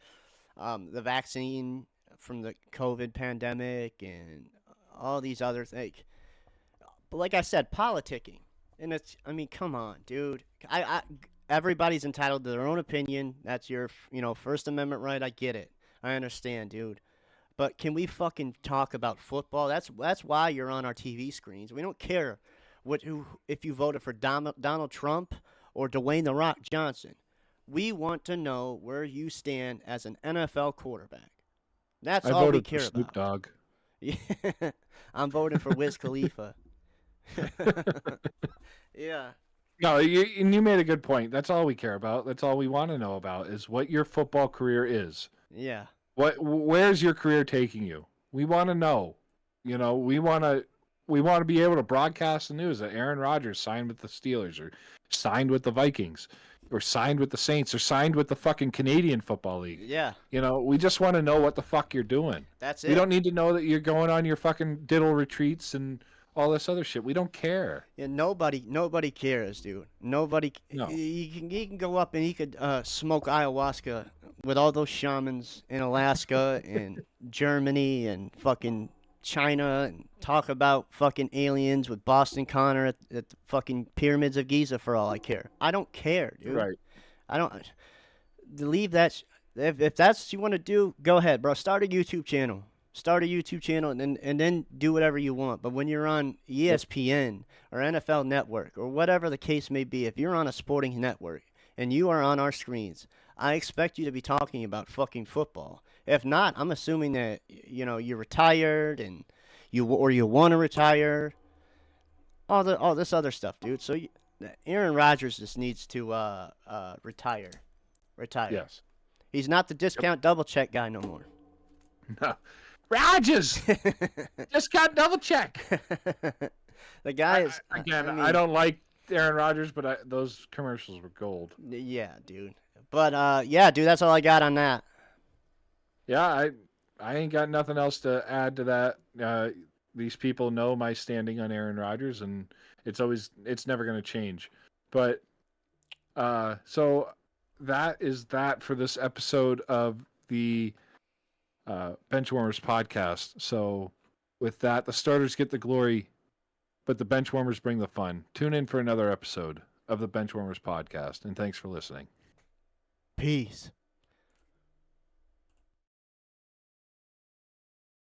the vaccine from the COVID pandemic and all these other things. But like I said, politicking. And come on, dude. Everybody's entitled to their own opinion. That's your, First Amendment right. I get it. I understand, dude. But can we fucking talk about football? That's why you're on our TV screens. We don't care if you voted for Donald Trump or Dwayne "The Rock" Johnson. We want to know where you stand as an NFL quarterback. That's all we care about. Snoop Dogg. Yeah, I'm voting for Wiz Khalifa. Yeah. No, you made a good point. That's all we care about. That's all we want to know about is what your football career is. Yeah. Where's your career taking you? We want to know. We want to be able to broadcast the news that Aaron Rodgers signed with the Steelers or signed with the Vikings or signed with the Saints or signed with the fucking Canadian Football League. Yeah. We just want to know what the fuck you're doing. That's it. We don't need to know that you're going on your fucking diddle retreats and all this other shit. We don't care. Yeah, nobody cares, dude. Nobody. No. He can go up and he could smoke ayahuasca with all those shamans in Alaska and Germany and fucking China and talk about fucking aliens with Boston Connor at the fucking pyramids of Giza for all I care. I don't care, dude. Right. I don't. Leave that. If that's what you want to do, go ahead, bro. Start a YouTube channel. And then do whatever you want. But when you're on ESPN or NFL Network or whatever the case may be, if you're on a sporting network and you are on our screens, I expect you to be talking about fucking football. If not, I'm assuming that you're retired and you want to retire. All this other stuff, dude. So Aaron Rodgers just needs to retire. Retire. Yes. He's not the discount double check guy no more. No. Rodgers! Discount double check! The guy is. I don't like Aaron Rodgers, but those commercials were gold. Yeah, dude. But yeah, dude, that's all I got on that. Yeah, I ain't got nothing else to add to that. These people know my standing on Aaron Rodgers, and it's never going to change. But so that is that for this episode of the BenchWarmers Podcast. So with that, the starters get the glory, but the BenchWarmers bring the fun. Tune in for another episode of the BenchWarmers Podcast, and thanks for listening. Peace.